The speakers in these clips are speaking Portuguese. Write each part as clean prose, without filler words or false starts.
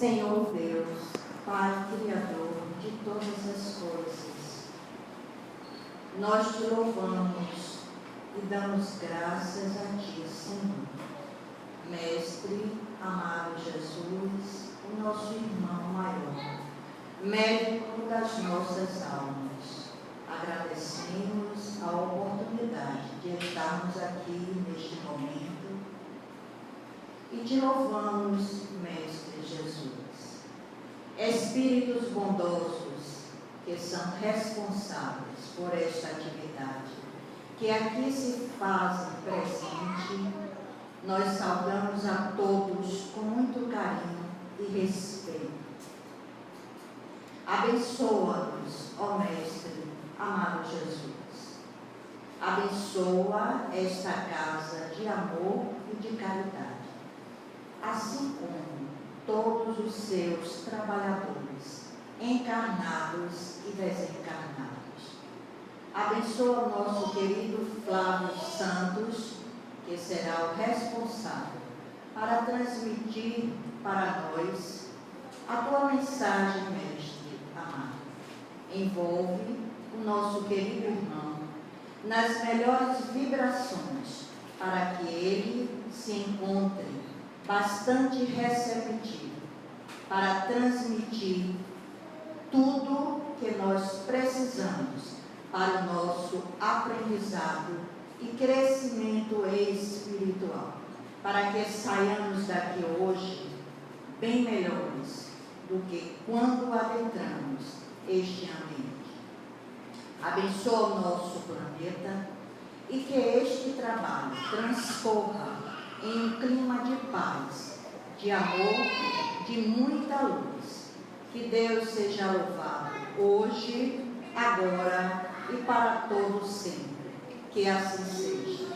Senhor Deus, Pai Criador de todas as coisas, nós te louvamos e damos graças a ti, Senhor. Mestre, amado Jesus, o nosso irmão maior, médico das nossas almas, agradecemos a oportunidade de estarmos aqui neste momento e te louvamos, Mestre Jesus. Espíritos bondosos que são responsáveis por esta atividade, que aqui se fazem presente, nós saudamos a todos com muito carinho e respeito. Abençoa-nos, ó Mestre, amado Jesus. Abençoa esta casa de amor e de caridade, assim como todos os seus trabalhadores, encarnados e desencarnados. Abençoa o nosso querido Flávio Santos, que será o responsável para transmitir para nós a tua mensagem, Mestre amado. Envolve o nosso querido irmão nas melhores vibrações, para que ele se encontre bastante receptivo para transmitir tudo que nós precisamos para o nosso aprendizado e crescimento espiritual, para que saiamos daqui hoje bem melhores do que quando adentramos este ambiente. Abençoa o nosso planeta e que este trabalho transcorra em um clima de paz, de amor, de muita luz. Que Deus seja louvado hoje, agora e para todos sempre. Que assim seja.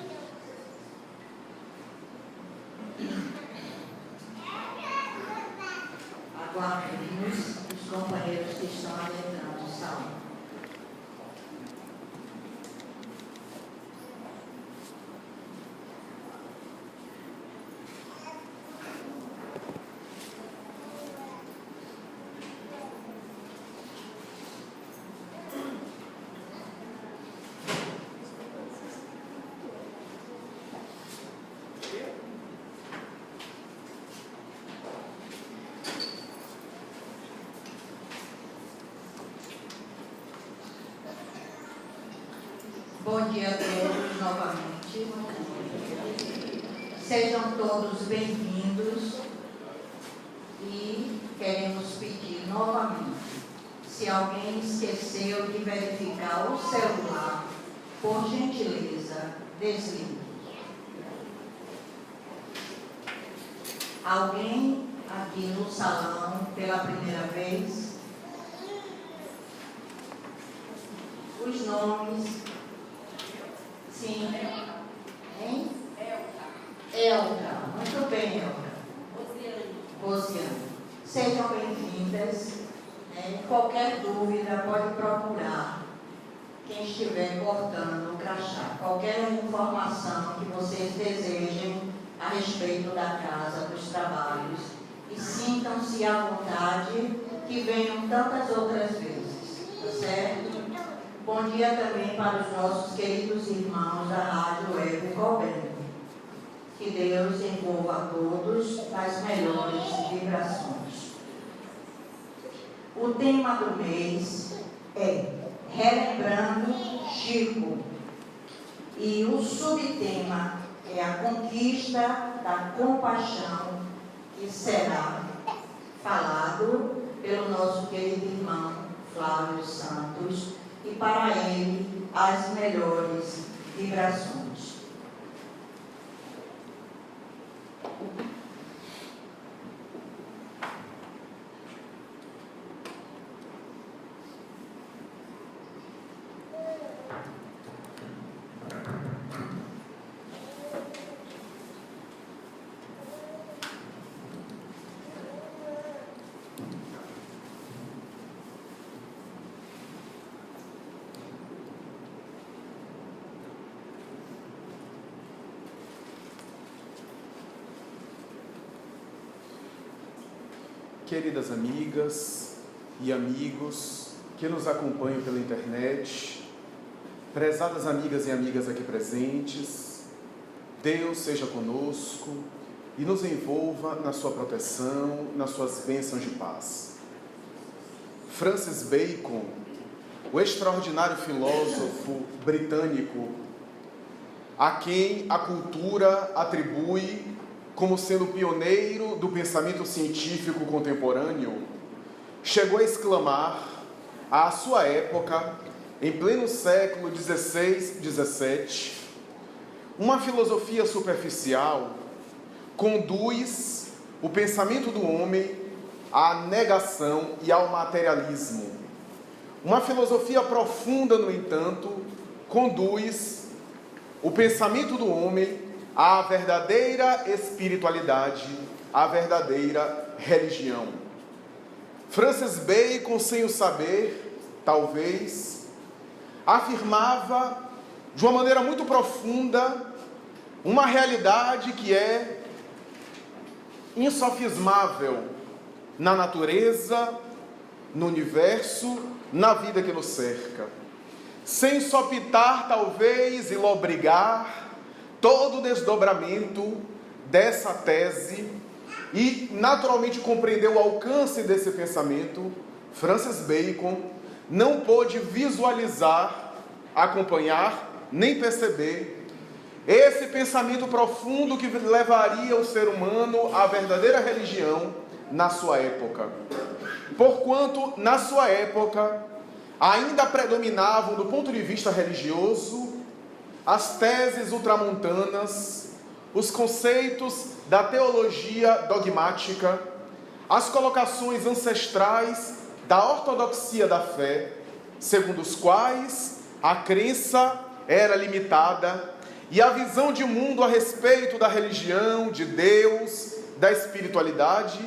Aguardemos os companheiros que estão adentrando o salão. Bom dia a todos novamente. Sejam todos bem-vindos e queremos pedir novamente, se alguém esqueceu de verificar o celular, por gentileza, desligue. Alguém aqui no salão pela primeira vez? Os nomes. Sim. Hein? Elka. Muito bem, Elka. Rosiane. Sejam bem-vindas. Qualquer dúvida, pode procurar quem estiver cortando o crachá. Qualquer informação que vocês desejem a respeito da casa, dos trabalhos. E sintam-se à vontade que venham tantas outras vezes. Tá certo? Bom dia também para os nossos queridos irmãos da Rádio Web Colbert. Que Deus envolva a todos nas melhores vibrações. O tema do mês é Relembrando Chico. E o subtema é a conquista da compaixão, que será falado pelo nosso querido irmão Flávio Santos. E para ele, as melhores vibrações. queridas amigas e amigos que nos acompanham pela internet, prezadas amigas e amigas aqui presentes, Deus seja conosco e nos envolva na sua proteção, nas suas bênçãos de paz. Francis Bacon, o extraordinário filósofo britânico, a quem a cultura atribui como sendo pioneiro do pensamento científico contemporâneo, chegou a exclamar, à sua época, em pleno século XVI, XVII, uma filosofia superficial conduz o pensamento do homem à negação e ao materialismo. Uma filosofia profunda, no entanto, conduz o pensamento do homem à verdadeira espiritualidade, à verdadeira religião. Francis Bacon, sem o saber, talvez, afirmava de uma maneira muito profunda uma realidade que é insofismável na natureza, no universo, na vida que nos cerca. Sem sopitar, talvez, e lobrigar todo o desdobramento dessa tese e, naturalmente, compreender o alcance desse pensamento, Francis Bacon não pôde visualizar, acompanhar, nem perceber esse pensamento profundo que levaria o ser humano à verdadeira religião na sua época. Porquanto, na sua época, ainda predominavam, do ponto de vista religioso, as teses ultramontanas, os conceitos da teologia dogmática, as colocações ancestrais da ortodoxia da fé, segundo os quais a crença era limitada e a visão de mundo a respeito da religião, de Deus, da espiritualidade,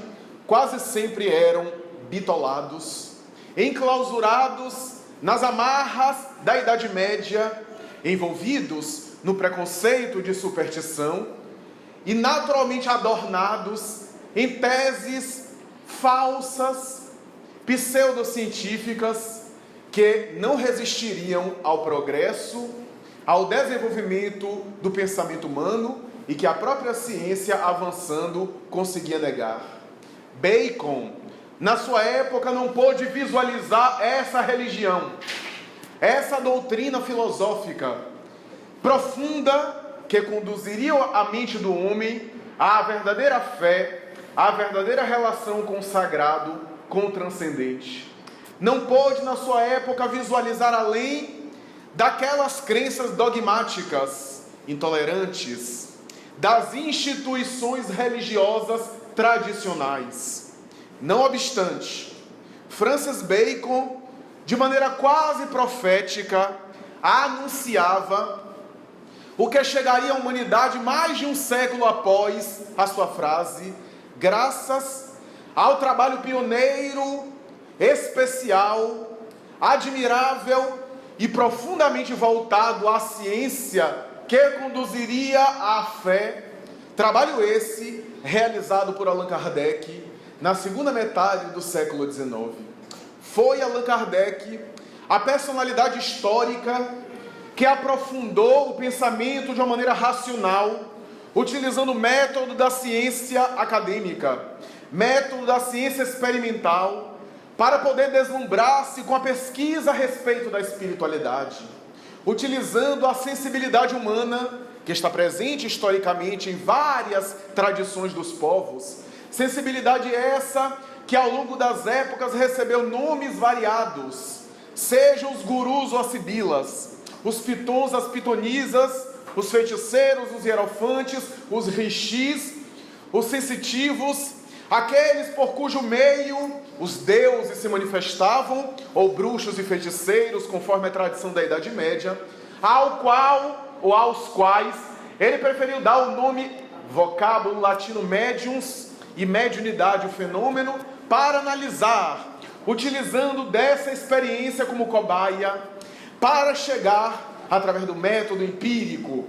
quase sempre eram bitolados, enclausurados nas amarras da Idade Média, envolvidos no preconceito de superstição e naturalmente adornados em teses falsas, pseudocientíficas, que não resistiriam ao progresso, ao desenvolvimento do pensamento humano e que a própria ciência, avançando, conseguia negar. Bacon, na sua época, não pôde visualizar essa religião, essa doutrina filosófica profunda que conduziria a mente do homem à verdadeira fé, à verdadeira relação com o sagrado, com o transcendente. Não pôde, na sua época, visualizar além daquelas crenças dogmáticas, intolerantes, das instituições religiosas tradicionais. Não obstante, Francis Bacon, de maneira quase profética, anunciava o que chegaria à humanidade mais de um século após a sua frase, graças ao trabalho pioneiro, especial, admirável e profundamente voltado à ciência que conduziria à fé, trabalho esse realizado por Allan Kardec na segunda metade do século XIX. Foi Allan Kardec a personalidade histórica que aprofundou o pensamento de uma maneira racional, utilizando o método da ciência acadêmica, método da ciência experimental, para poder deslumbrar-se com a pesquisa a respeito da espiritualidade, utilizando a sensibilidade humana, que está presente historicamente em várias tradições dos povos, sensibilidade essa que ao longo das épocas recebeu nomes variados, sejam os gurus ou as sibilas, os pitons, as pitonisas, os feiticeiros, os hierofantes, os rixis, os sensitivos, aqueles por cujo meio os deuses se manifestavam, ou bruxos e feiticeiros, conforme a tradição da Idade Média, ao qual ou aos quais ele preferiu dar o nome, vocábulo latino mediums e mediunidade, o fenômeno, para analisar, utilizando dessa experiência como cobaia, para chegar, através do método empírico,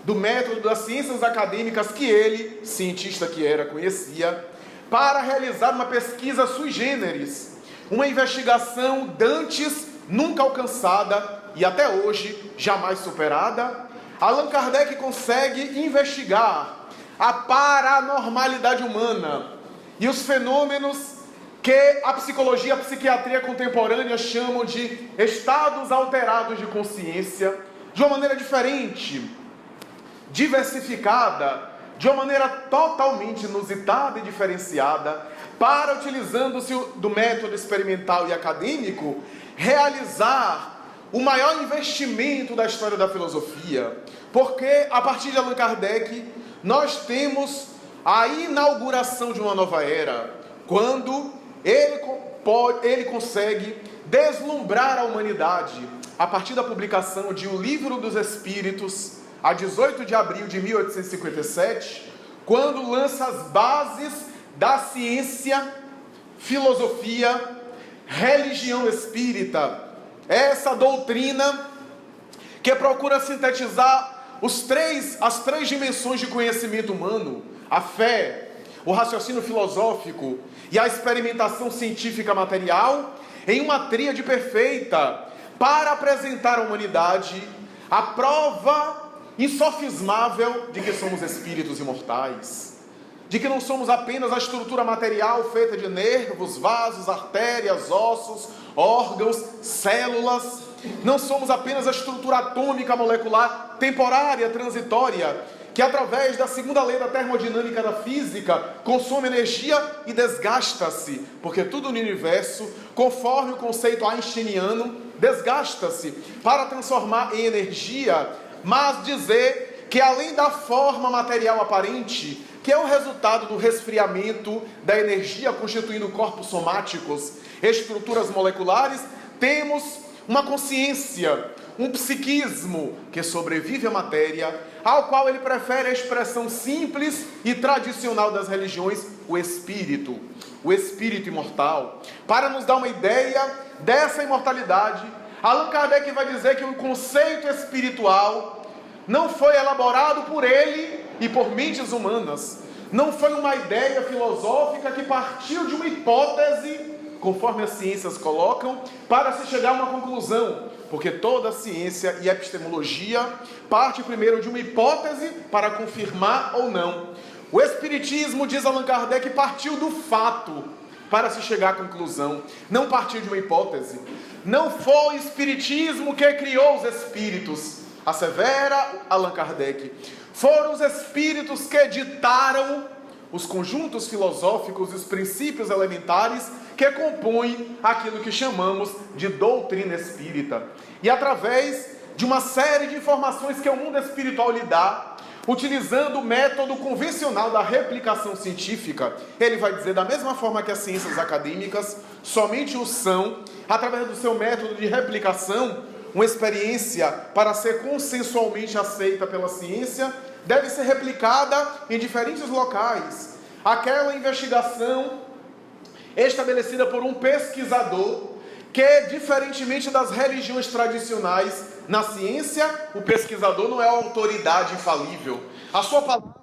do método das ciências acadêmicas que ele, cientista que era, conhecia, para realizar uma pesquisa sui generis, uma investigação dantes nunca alcançada e até hoje jamais superada. Allan Kardec consegue investigar a paranormalidade humana e os fenômenos que a psicologia e a psiquiatria contemporânea chamam de estados alterados de consciência, de uma maneira diferente, diversificada, de uma maneira totalmente inusitada e diferenciada, para, utilizando-se do método experimental e acadêmico, realizar o maior investimento da história da filosofia. Porque, a partir de Allan Kardec, nós temos a inauguração de uma nova era, quando ele consegue deslumbrar a humanidade, a partir da publicação de O Livro dos Espíritos, a 18 de abril de 1857, quando lança as bases da ciência, filosofia, religião espírita. Essa doutrina que procura sintetizar as três dimensões de conhecimento humano: a fé, o raciocínio filosófico e a experimentação científica material, em uma tríade perfeita, para apresentar à humanidade a prova insofismável de que somos espíritos imortais, de que não somos apenas a estrutura material feita de nervos, vasos, artérias, ossos, órgãos, células. Não somos apenas a estrutura atômica molecular temporária, transitória, que através da segunda lei da termodinâmica da física consome energia e desgasta-se, porque tudo no universo, conforme o conceito einsteiniano, desgasta-se para transformar em energia, mas dizer que além da forma material aparente, que é o resultado do resfriamento da energia constituindo corpos somáticos, estruturas moleculares, temos uma consciência, um psiquismo que sobrevive à matéria, ao qual ele prefere a expressão simples e tradicional das religiões, o espírito imortal. Para nos dar uma ideia dessa imortalidade, Allan Kardec vai dizer que o conceito espiritual não foi elaborado por ele e por mentes humanas, não foi uma ideia filosófica que partiu de uma hipótese, conforme as ciências colocam, para se chegar a uma conclusão, porque toda a ciência e a epistemologia parte primeiro de uma hipótese para confirmar ou não. O espiritismo, diz Allan Kardec, partiu do fato para se chegar à conclusão, não partiu de uma hipótese. Não foi o espiritismo que criou os espíritos, assevera Allan Kardec. Foram os espíritos que ditaram os conjuntos filosóficos e os princípios elementares que compõem aquilo que chamamos de doutrina espírita. E através de uma série de informações que o mundo espiritual lhe dá, utilizando o método convencional da replicação científica, ele vai dizer, da mesma forma que as ciências acadêmicas somente o são, através do seu método de replicação, uma experiência para ser consensualmente aceita pela ciência, deve ser replicada em diferentes locais. Aquela investigação estabelecida por um pesquisador que, diferentemente das religiões tradicionais, na ciência, o pesquisador não é a autoridade infalível. A sua palavra,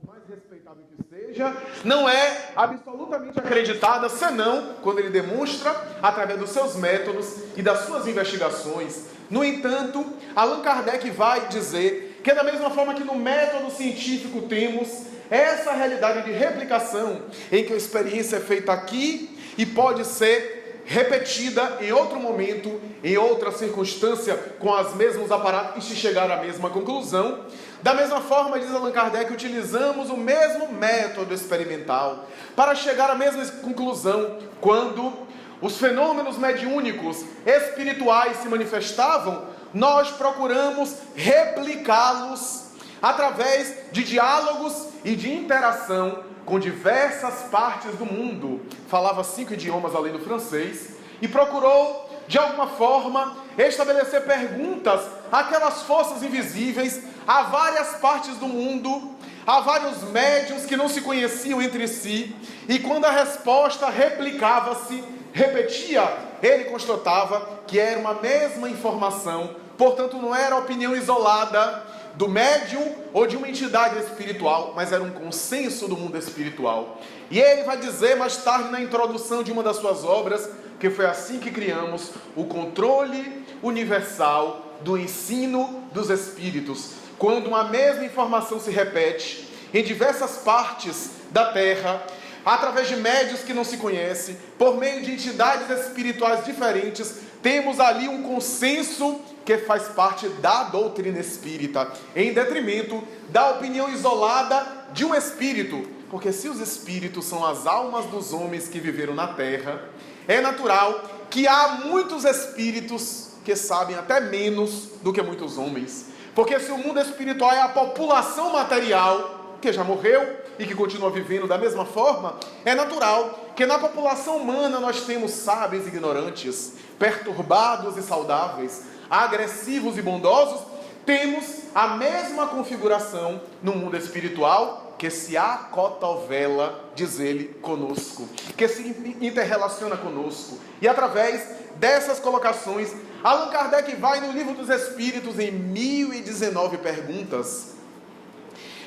por mais respeitável que seja, não é absolutamente acreditada, senão quando ele demonstra através dos seus métodos e das suas investigações. No entanto, Allan Kardec vai dizer que, da mesma forma que no método científico temos essa realidade de replicação, em que a experiência é feita aqui e pode ser repetida em outro momento, em outra circunstância, com os mesmos aparatos e se chegar à mesma conclusão. Da mesma forma, diz Allan Kardec, utilizamos o mesmo método experimental para chegar à mesma conclusão quando os fenômenos mediúnicos espirituais se manifestavam. Nós procuramos replicá-los através de diálogos e de interação com diversas partes do mundo. Falava 5 idiomas além do francês e procurou, de alguma forma, estabelecer perguntas àquelas forças invisíveis, a várias partes do mundo, a vários médiuns que não se conheciam entre si, e quando a resposta replicava-se, repetia, ele constatava que era uma mesma informação, portanto não era opinião isolada do médium ou de uma entidade espiritual, mas era um consenso do mundo espiritual. E ele vai dizer mais tarde na introdução de uma das suas obras, que foi assim que criamos o controle universal do ensino dos espíritos. Quando uma mesma informação se repete em diversas partes da Terra, através de médios que não se conhecem, por meio de entidades espirituais diferentes, temos ali um consenso que faz parte da doutrina espírita, em detrimento da opinião isolada de um espírito. Porque se os espíritos são as almas dos homens que viveram na Terra, é natural que há muitos espíritos que sabem até menos do que muitos homens. Porque se o mundo espiritual é a população material, que já morreu e que continua vivendo da mesma forma, é natural que na população humana nós temos sábios e ignorantes, perturbados e saudáveis, agressivos e bondosos. Temos a mesma configuração no mundo espiritual, que se acotovela, diz ele, conosco, que se interrelaciona conosco. E através dessas colocações, Allan Kardec vai no Livro dos Espíritos, em 1019 perguntas,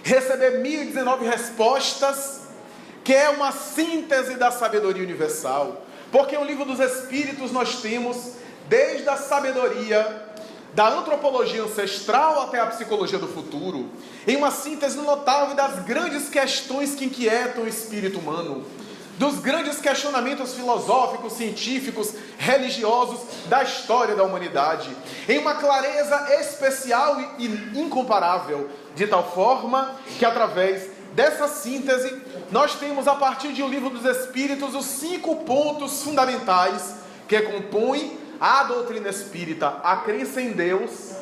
receber 1019 respostas, que é uma síntese da sabedoria universal. Porque no Livro dos Espíritos nós temos, desde a sabedoria da antropologia ancestral até a psicologia do futuro, em uma síntese notável das grandes questões que inquietam o espírito humano, dos grandes questionamentos filosóficos, científicos, religiosos da história da humanidade, em uma clareza especial e incomparável, de tal forma que através dessa síntese nós temos, a partir de O Livro dos Espíritos, os 5 pontos fundamentais que compõem a doutrina espírita: a crença em Deus,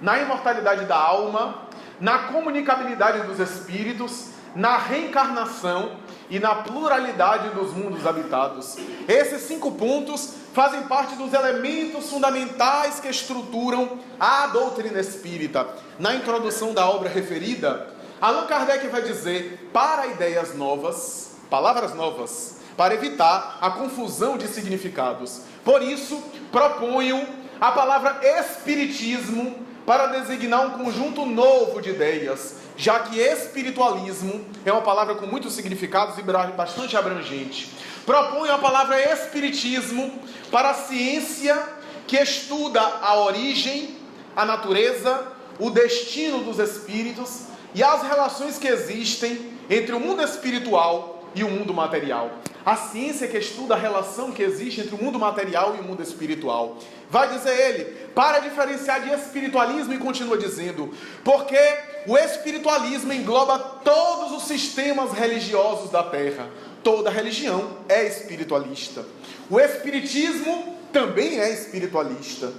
na imortalidade da alma, na comunicabilidade dos espíritos, na reencarnação e na pluralidade dos mundos habitados. Esses 5 pontos fazem parte dos elementos fundamentais que estruturam a doutrina espírita. Na introdução da obra referida, Allan Kardec vai dizer: para ideias novas, palavras novas, para evitar a confusão de significados. Por isso, proponho a palavra espiritismo para designar um conjunto novo de ideias, já que espiritualismo é uma palavra com muitos significados e bastante abrangente. Proponho a palavra espiritismo para a ciência que estuda a origem, a natureza, o destino dos espíritos e as relações que existem entre o mundo espiritual e o mundo material. A ciência que estuda a relação que existe entre o mundo material e o mundo espiritual. Vai dizer ele, para diferenciar de espiritualismo, e continua dizendo, porque o espiritualismo engloba todos os sistemas religiosos da Terra. Toda religião é espiritualista. O espiritismo também é espiritualista.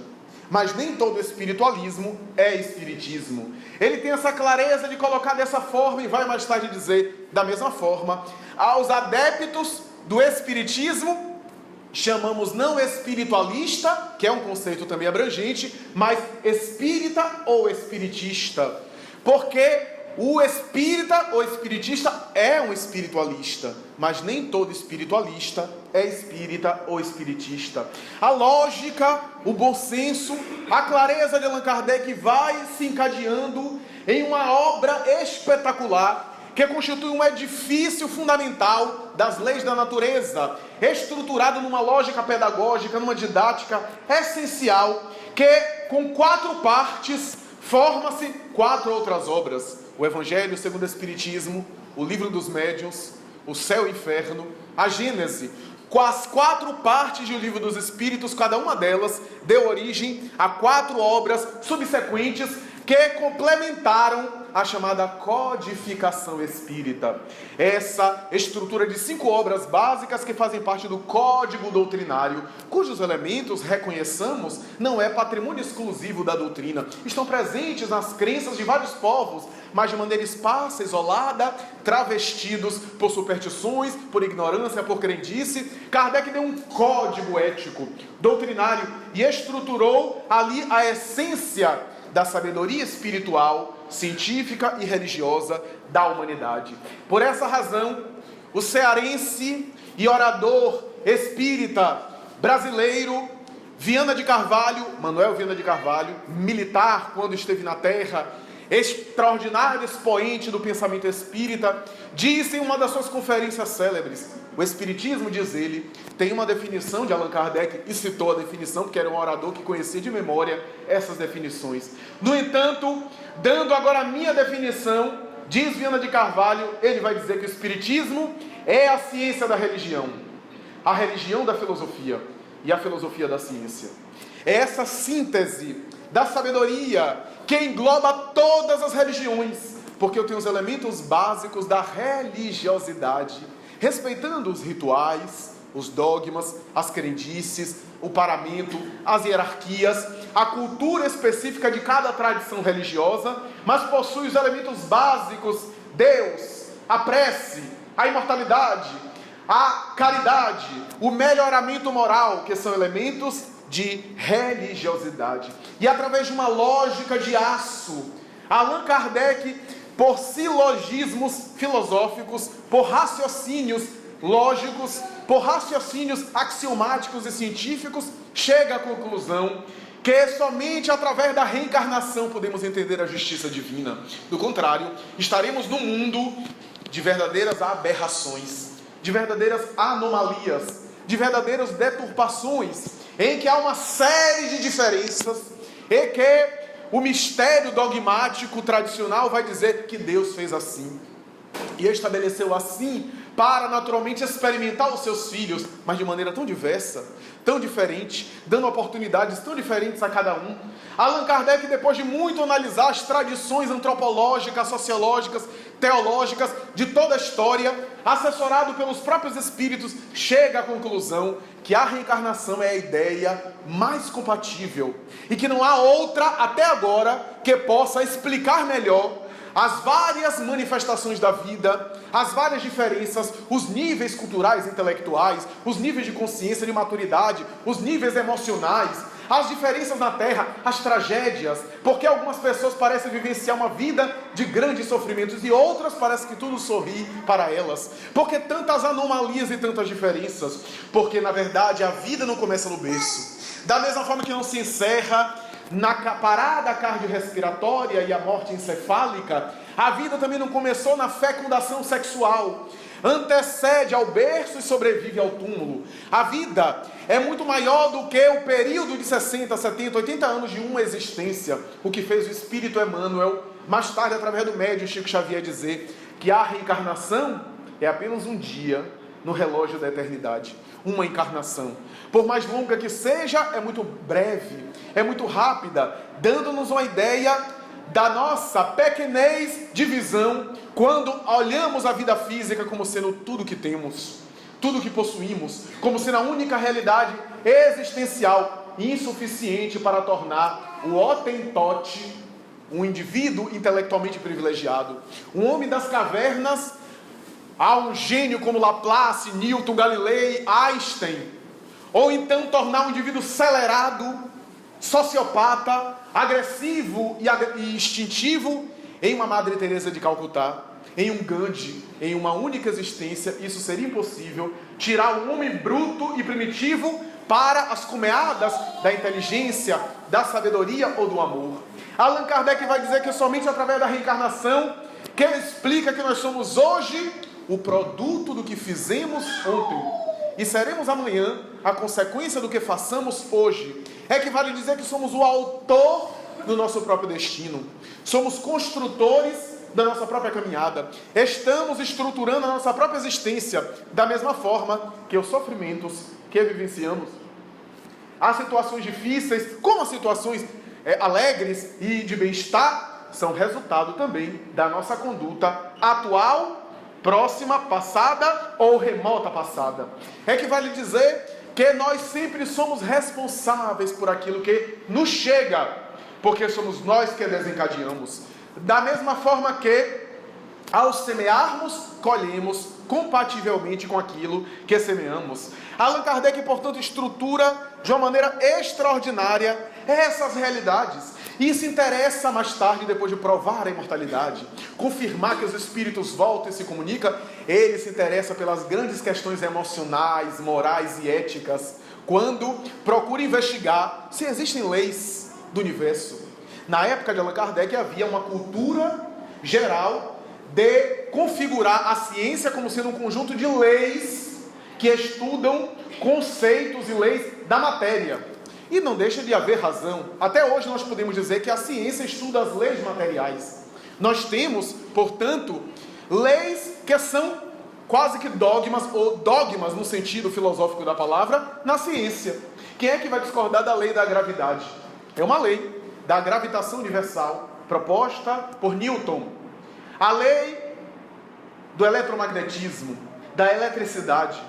Mas nem todo espiritualismo é espiritismo. Ele tem essa clareza de colocar dessa forma e vai mais tarde dizer, da mesma forma, aos adeptos do espiritismo, chamamos não espiritualista, que é um conceito também abrangente, mas espírita ou espiritista. Porque o espírita ou espiritista é um espiritualista, mas nem todo espiritualista é espírita ou espiritista. A lógica, o bom senso, a clareza de Allan Kardec vai se encadeando em uma obra espetacular que constitui um edifício fundamental das leis da natureza, estruturado numa lógica pedagógica, numa didática essencial, que com 4 partes forma-se 4 outras obras: o Evangelho segundo o Espiritismo, o Livro dos Médiuns, o Céu e o Inferno, a Gênese. Com as 4 partes do Livro dos Espíritos, cada uma delas deu origem a 4 obras subsequentes que complementaram a chamada codificação espírita. Essa estrutura de 5 obras básicas que fazem parte do código doutrinário, cujos elementos, reconheçamos, não é patrimônio exclusivo da doutrina. Estão presentes nas crenças de vários povos, mas de maneira esparsa, isolada, travestidos por superstições, por ignorância, por crendice. Kardec deu um código ético, doutrinário, e estruturou ali a essência da sabedoria espiritual, científica e religiosa da humanidade. Por essa razão, o cearense e orador espírita brasileiro Viana de Carvalho, Manuel Viana de Carvalho, militar quando esteve na Terra, extraordinário expoente do pensamento espírita, disse em uma das suas conferências célebres: o Espiritismo, diz ele, tem uma definição de Allan Kardec, e citou a definição, porque era um orador que conhecia de memória essas definições. No entanto, dando agora a minha definição, diz Viana de Carvalho, ele vai dizer que o Espiritismo é a ciência da religião, a religião da filosofia e a filosofia da ciência. É essa síntese da sabedoria que engloba todas as religiões, porque eu tenho os elementos básicos da religiosidade, respeitando os rituais, os dogmas, as crendices, o paramento, as hierarquias, a cultura específica de cada tradição religiosa, mas possui os elementos básicos: Deus, a prece, a imortalidade, a caridade, o melhoramento moral, que são elementos de religiosidade. E através de uma lógica de aço, Allan Kardec, por silogismos filosóficos, por raciocínios lógicos, por raciocínios axiomáticos e científicos, chega à conclusão que somente através da reencarnação podemos entender a justiça divina. Do contrário, estaremos num mundo de verdadeiras aberrações, de verdadeiras anomalias, de verdadeiras deturpações, em que há uma série de diferenças e que o mistério dogmático tradicional vai dizer que Deus fez assim e estabeleceu assim para naturalmente experimentar os seus filhos, mas de maneira tão diversa, tão diferente, dando oportunidades tão diferentes a cada um. Allan Kardec, depois de muito analisar as tradições antropológicas, sociológicas, teológicas de toda a história, assessorado pelos próprios espíritos, chega à conclusão que a reencarnação é a ideia mais compatível e que não há outra até agora que possa explicar melhor as várias manifestações da vida, as várias diferenças, os níveis culturais, intelectuais, os níveis de consciência, de maturidade, os níveis emocionais, as diferenças na Terra, as tragédias, porque algumas pessoas parecem vivenciar uma vida de grandes sofrimentos e outras parece que tudo sorri para elas. Porque tantas anomalias e tantas diferenças? Porque na verdade a vida não começa no berço. Da mesma forma que não se encerra na parada cardiorrespiratória e a morte encefálica, a vida também não começou na fecundação sexual. Antecede ao berço e sobrevive ao túmulo. A vida é muito maior do que o período de 60, 70, 80 anos de uma existência. O que fez o Espírito Emmanuel, mais tarde através do médium Chico Xavier, dizer que a reencarnação é apenas um dia no relógio da eternidade. Uma encarnação, por mais longa que seja, é muito breve, é muito rápida, dando-nos uma ideia da nossa pequenez de visão quando olhamos a vida física como sendo tudo que temos, tudo que possuímos, como sendo a única realidade existencial insuficiente para tornar o hotentote um indivíduo intelectualmente privilegiado, um homem das cavernas, a um gênio como Laplace, Newton, Galilei, Einstein, ou então tornar um indivíduo acelerado, sociopata, agressivo e instintivo em uma Madre Teresa de Calcutá, em um Gandhi, em uma única existência. Isso seria impossível. Tirar um homem bruto e primitivo para as cumeadas da inteligência, da sabedoria ou do amor. Allan Kardec vai dizer que somente através da reencarnação que ele explica que nós somos hoje o produto do que fizemos ontem e seremos amanhã a consequência do que façamos hoje. Equivale dizer que somos o autor do nosso próprio destino, somos construtores da nossa própria caminhada, estamos estruturando a nossa própria existência, da mesma forma que os sofrimentos que vivenciamos, as situações difíceis, como as situações alegres e de bem-estar, são resultado também da nossa conduta atual, próxima, passada ou remota passada. Equivale dizer que nós sempre somos responsáveis por aquilo que nos chega, porque somos nós que desencadeamos. Da mesma forma que, ao semearmos, colhemos compativelmente com aquilo que semeamos. Allan Kardec, portanto, estrutura de uma maneira extraordinária essas realidades. E se interessa mais tarde, depois de provar a imortalidade, confirmar que os espíritos voltam e se comunicam, ele se interessa pelas grandes questões emocionais, morais e éticas, quando procura investigar se existem leis do universo, Na época de Allan Kardec havia uma cultura geral de configurar a ciência como sendo um conjunto de leis que estudam conceitos e leis da matéria. E não deixa de haver razão. Até hoje nós podemos dizer que a ciência estuda as leis materiais. Nós temos, portanto, leis que são quase que dogmas, ou dogmas no sentido filosófico da palavra, na ciência. Quem é que vai discordar da lei da gravidade? É uma lei da gravitação universal, proposta por Newton. A lei do eletromagnetismo, da eletricidade,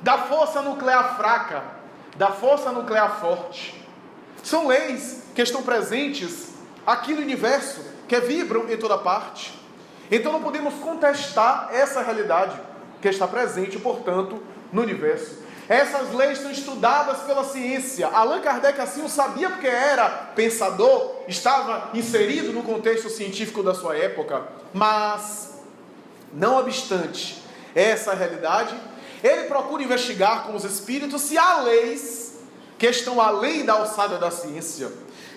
da força nuclear fraca, da força nuclear forte. São leis que estão presentes aqui no universo, que vibram em toda parte. Então não podemos contestar essa realidade que está presente, portanto, no universo. Essas leis são estudadas pela ciência. Allan Kardec assim o sabia porque era pensador, estava inserido no contexto científico da sua época. Mas, não obstante essa realidade, ele procura investigar com os espíritos se há leis que estão além da alçada da ciência,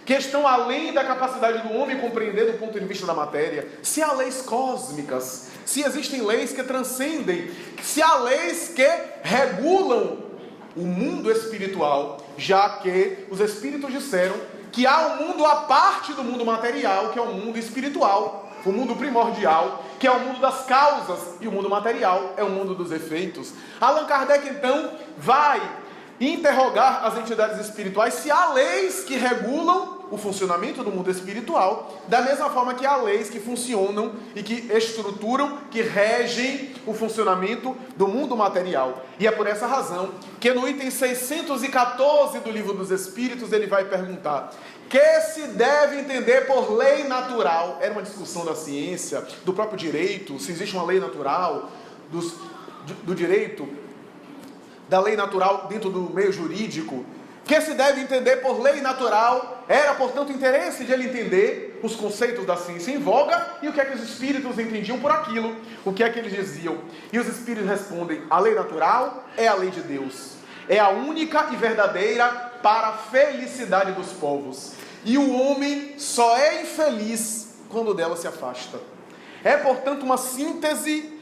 que estão além da capacidade do homem compreender do ponto de vista da matéria, se há leis cósmicas, se existem leis que transcendem, se há leis que regulam o mundo espiritual, já que os espíritos disseram que há um mundo à parte do mundo material, que é o mundo espiritual, o mundo primordial, que é o mundo das causas, e o mundo material é o mundo dos efeitos. Allan Kardec, então, vai interrogar as entidades espirituais se há leis que regulam o funcionamento do mundo espiritual, da mesma forma que há leis que funcionam e que estruturam, que regem o funcionamento do mundo material. E é por essa razão que no item 614 do Livro dos Espíritos ele vai perguntar: que se deve entender por lei natural? Era uma discussão da ciência, do próprio direito, se existe uma lei natural, do direito, da lei natural dentro do meio jurídico. Que se deve entender por lei natural? Era, portanto, interesse de ele entender os conceitos da ciência em voga e o que é que os espíritos entendiam por aquilo, o que é que eles diziam. E os espíritos respondem: a lei natural é a lei de Deus, é a única e verdadeira para a felicidade dos povos, e o homem só é infeliz quando dela se afasta. É, portanto, uma síntese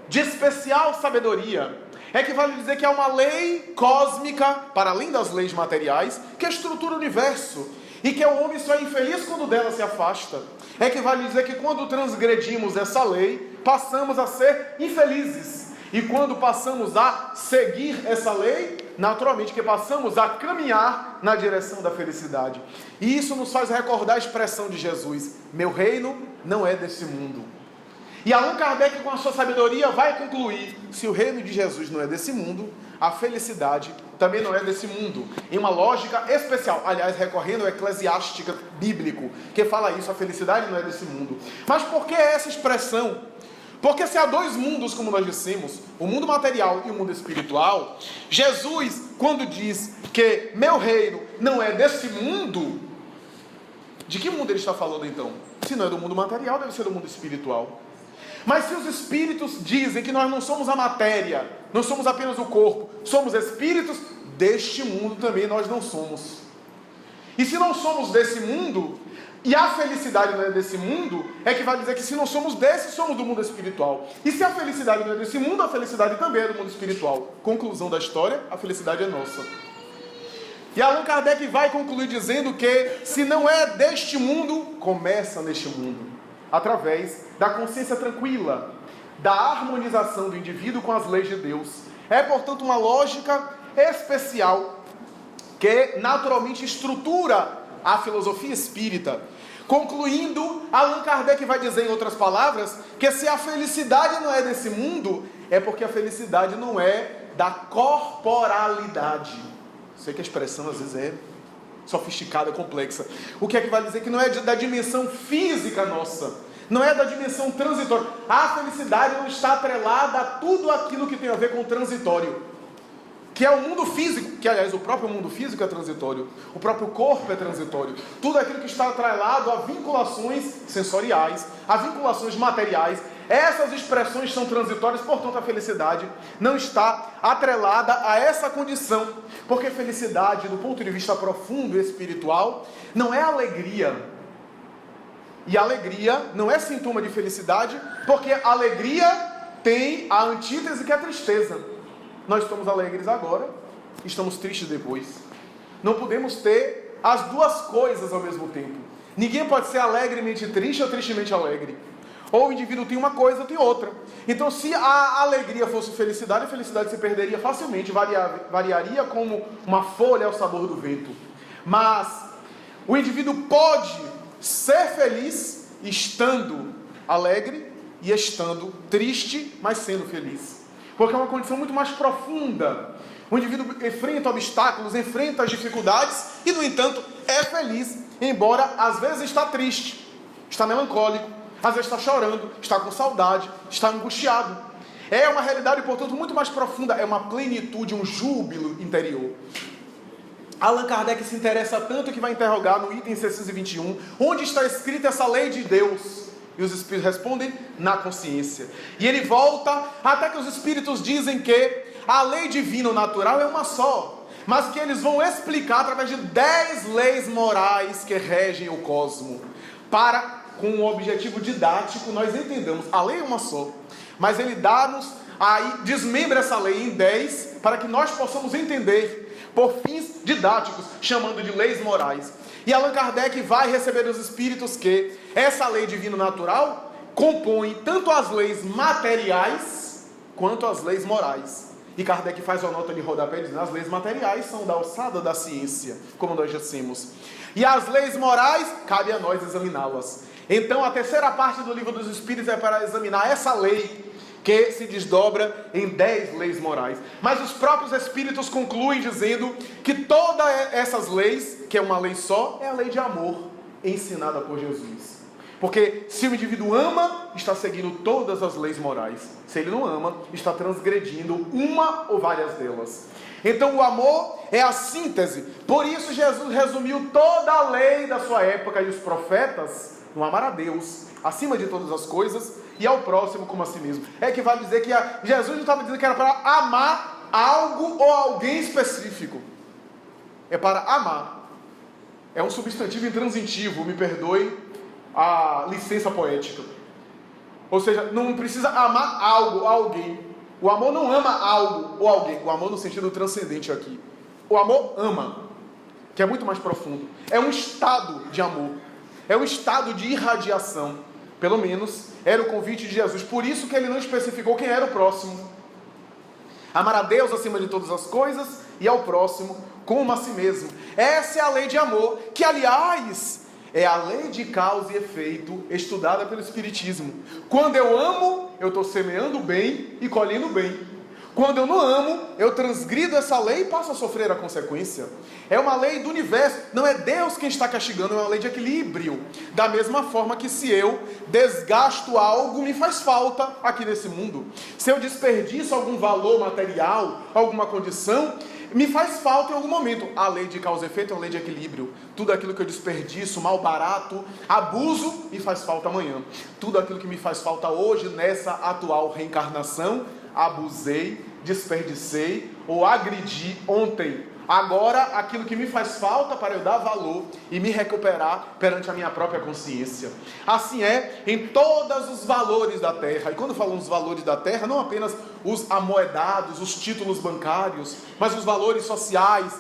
de especial sabedoria. É que vale dizer que há uma lei cósmica, para além das leis materiais, que estrutura o universo, e que o homem só é infeliz quando dela se afasta. É que vale dizer que quando transgredimos essa lei, passamos a ser infelizes. E quando passamos a seguir essa lei, naturalmente que passamos a caminhar na direção da felicidade. E isso nos faz recordar a expressão de Jesus: meu reino não é desse mundo. E Allan Kardec, com a sua sabedoria, vai concluir: se o reino de Jesus não é desse mundo, a felicidade também não é desse mundo. Em uma lógica especial, aliás, recorrendo ao eclesiástica bíblico, que fala isso: a felicidade não é desse mundo. Mas por que essa expressão? Porque se há dois mundos, como nós dissemos, o mundo material e o mundo espiritual, Jesus, quando diz que meu reino não é desse mundo, de que mundo ele está falando então? Se não é do mundo material, deve ser do mundo espiritual. Mas se os espíritos dizem que nós não somos a matéria, não somos apenas o corpo, somos espíritos, deste mundo também nós não somos. E se não somos desse mundo, e a felicidade não é desse mundo, é que vai dizer que se não somos desse, somos do mundo espiritual. E se a felicidade não é desse mundo, a felicidade também é do mundo espiritual. Conclusão da história: a felicidade é nossa. E Allan Kardec vai concluir dizendo que se não é deste mundo, começa neste mundo, através da consciência tranquila, da harmonização do indivíduo com as leis de Deus. É, portanto, uma lógica especial que naturalmente estrutura a filosofia espírita. Concluindo, Allan Kardec vai dizer, em outras palavras, que se a felicidade não é desse mundo, é porque a felicidade não é da corporalidade. Sei que a expressão às vezes é sofisticada, complexa. O que é que vai dizer? Que não é da dimensão física nossa, não é da dimensão transitória. A felicidade não está atrelada a tudo aquilo que tem a ver com o transitório, que é o mundo físico, que aliás o próprio mundo físico é transitório, o próprio corpo é transitório. Tudo aquilo que está atrelado a vinculações sensoriais, a vinculações materiais, essas expressões são transitórias, portanto a felicidade não está atrelada a essa condição, porque felicidade, do ponto de vista profundo e espiritual, não é alegria, E alegria não é sintoma de felicidade, porque alegria tem a antítese que é a tristeza. Nós estamos alegres agora, estamos tristes depois. Não podemos ter as duas coisas ao mesmo tempo. Ninguém pode ser alegremente triste ou tristemente alegre. Ou o indivíduo tem uma coisa ou tem outra. Então, se a alegria fosse felicidade, a felicidade se perderia facilmente, variaria como uma folha ao sabor do vento. Mas o indivíduo pode ser feliz estando alegre e estando triste, mas sendo feliz. Porque é uma condição muito mais profunda. O indivíduo enfrenta obstáculos, enfrenta as dificuldades e, no entanto, é feliz, embora às vezes está triste, está melancólico, às vezes está chorando, está com saudade, está angustiado. É uma realidade, portanto, muito mais profunda, é uma plenitude, um júbilo interior. Allan Kardec se interessa tanto que vai interrogar no item 621, onde está escrita essa lei de Deus? E os espíritos respondem, na consciência. E ele volta até que os espíritos dizem que a lei divina ou natural é uma só, mas que eles vão explicar através de 10 leis morais que regem o cosmo, para, com um objetivo didático, nós entendamos, a lei é uma só, mas ele dá-nos, aí desmembra essa lei em 10, para que nós possamos entender, por fins didáticos, chamando de leis morais. E Allan Kardec vai receber dos espíritos que essa lei divina natural compõe tanto as leis materiais quanto as leis morais. E Kardec faz uma nota de rodapé dizendo: as leis materiais são da alçada da ciência, como nós já dissemos. E as leis morais, cabe a nós examiná-las. Então a terceira parte do livro dos Espíritos é para examinar essa lei, que se desdobra em 10 leis morais. Mas os próprios Espíritos concluem dizendo que todas essas leis, que é uma lei só, é a lei de amor ensinada por Jesus. Porque se o indivíduo ama, está seguindo todas as leis morais. Se ele não ama, está transgredindo uma ou várias delas. Então o amor é a síntese. Por isso Jesus resumiu toda a lei da sua época e os profetas no amar a Deus acima de todas as coisas e ao próximo como a si mesmo. É que vai dizer que Jesus não estava dizendo que era para amar algo ou alguém específico. É para amar. É um substantivo intransitivo, me perdoe a licença poética. Ou seja, não precisa amar algo ou alguém. O amor não ama algo ou alguém. O amor no sentido transcendente aqui. O amor ama, que é muito mais profundo. É um estado de amor. É um estado de irradiação. Pelo menos era o convite de Jesus. Por isso que ele não especificou quem era o próximo. Amar a Deus acima de todas as coisas e ao próximo como a si mesmo. Essa é a lei de amor, que aliás é a lei de causa e efeito estudada pelo Espiritismo. Quando eu amo, eu estou semeando bem e colhendo bem. Quando eu não amo, eu transgrido essa lei e passo a sofrer a consequência. É uma lei do universo, não é Deus quem está castigando, é uma lei de equilíbrio. Da mesma forma que se eu desgasto algo, me faz falta aqui nesse mundo. Se eu desperdiço algum valor material, alguma condição, me faz falta em algum momento. A lei de causa e efeito é uma lei de equilíbrio. Tudo aquilo que eu desperdiço, mal barato, abuso, me faz falta amanhã. Tudo aquilo que me faz falta hoje, nessa atual reencarnação, abusei, desperdicei ou agredi ontem. Agora, aquilo que me faz falta para eu dar valor e me recuperar perante a minha própria consciência. Assim é em todos os valores da terra. E quando falamos valores da terra, não apenas os amoedados, os títulos bancários, mas os valores sociais,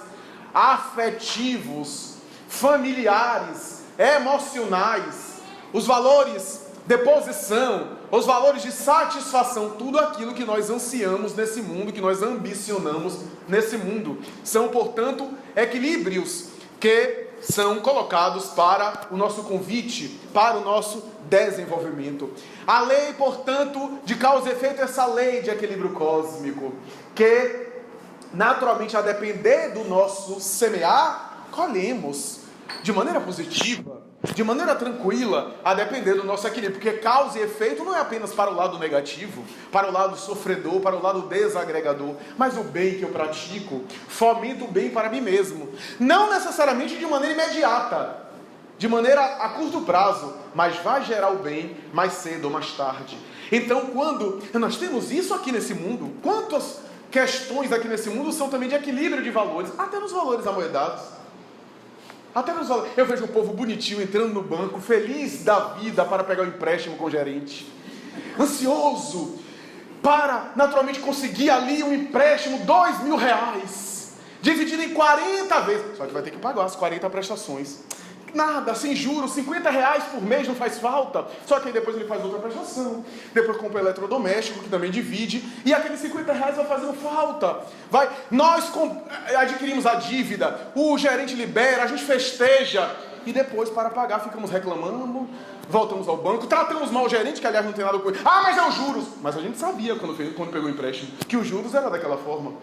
afetivos, familiares, emocionais, os valores de posição, os valores de satisfação, tudo aquilo que nós ansiamos nesse mundo, que nós ambicionamos nesse mundo. São, portanto, equilíbrios que são colocados para o nosso convite, para o nosso desenvolvimento. A lei, portanto, de causa e efeito é essa lei de equilíbrio cósmico, que naturalmente, a depender do nosso semear, colhemos de maneira positiva, de maneira tranquila, a depender do nosso equilíbrio, porque causa e efeito não é apenas para o lado negativo, para o lado sofredor, para o lado desagregador, mas o bem que eu pratico, fomento o bem para mim mesmo, não necessariamente de maneira imediata, de maneira a curto prazo, mas vai gerar o bem mais cedo ou mais tarde. Então, quando nós temos isso aqui nesse mundo, quantas questões aqui nesse mundo são também de equilíbrio de valores, até nos valores amoedados. Até eu vejo o povo bonitinho entrando no banco, feliz da vida para pegar o empréstimo com o gerente, ansioso para naturalmente conseguir ali um empréstimo, R$2.000, dividido em 40 vezes, só que vai ter que pagar as 40 prestações. Nada, sem juros, R$50 por mês não faz falta. Só que aí depois ele faz outra prestação, depois compra eletrodoméstico, que também divide, e aqueles R$50 vai fazendo falta. Nós adquirimos a dívida, o gerente libera, a gente festeja, e depois para pagar ficamos reclamando, voltamos ao banco, tratamos mal o gerente, que aliás não tem nada com ele. Mas é os juros. Mas a gente sabia quando pegou o empréstimo, que os juros era daquela forma.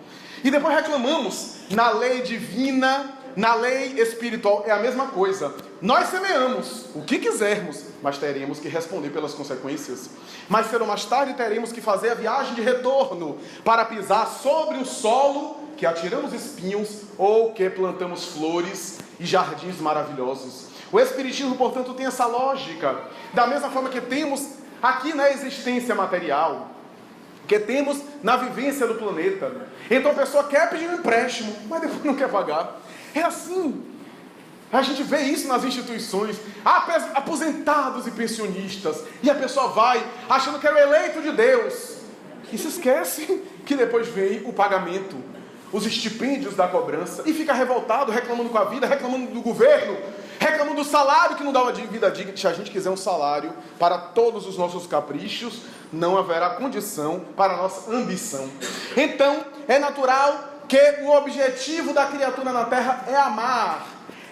E depois reclamamos. Na lei divina, na lei espiritual é a mesma coisa. Nós semeamos o que quisermos, mas teremos que responder pelas consequências. Mais cedo ou mais tarde teremos que fazer a viagem de retorno para pisar sobre o solo que atiramos espinhos ou que plantamos flores e jardins maravilhosos. O Espiritismo, portanto, tem essa lógica. Da mesma forma que temos aqui na existência material, que temos na vivência do planeta. Então a pessoa quer pedir um empréstimo, mas depois não quer pagar. É assim. A gente vê isso nas instituições, aposentados e pensionistas, e a pessoa vai achando que é o eleito de Deus, e se esquece que depois vem o pagamento, os estipêndios da cobrança, e fica revoltado, reclamando com a vida, reclamando do governo, reclamando do salário que não dá uma vida digna. Se a gente quiser um salário para todos os nossos caprichos, não haverá condição para a nossa ambição. Então, é natural que o objetivo da criatura na terra é amar,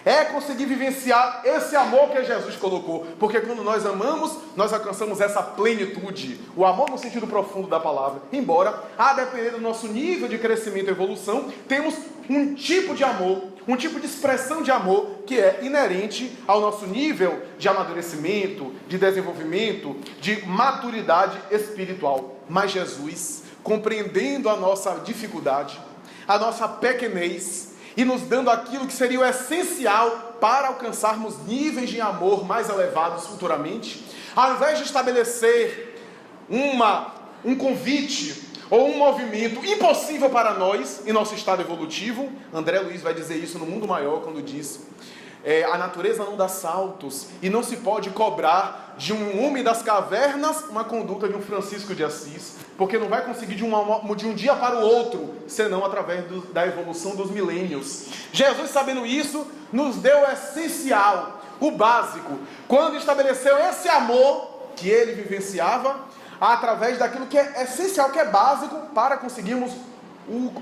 é conseguir vivenciar esse amor que Jesus colocou, porque quando nós amamos, nós alcançamos essa plenitude, o amor no sentido profundo da palavra, embora, a depender do nosso nível de crescimento e evolução, temos um tipo de amor, um tipo de expressão de amor que é inerente ao nosso nível de amadurecimento, de desenvolvimento, de maturidade espiritual. Mas Jesus, compreendendo a nossa dificuldade, a nossa pequenez, e nos dando aquilo que seria o essencial para alcançarmos níveis de amor mais elevados futuramente, ao invés de estabelecer um convite ou um movimento impossível para nós em nosso estado evolutivo, André Luiz vai dizer isso no Mundo Maior quando diz: a natureza não dá saltos e não se pode cobrar de um homem das cavernas uma conduta de um Francisco de Assis, porque não vai conseguir de um dia para o outro, senão através da evolução dos milênios. Jesus, sabendo isso, nos deu o essencial, o básico, quando estabeleceu esse amor que ele vivenciava, através daquilo que é essencial, que é básico, para conseguirmos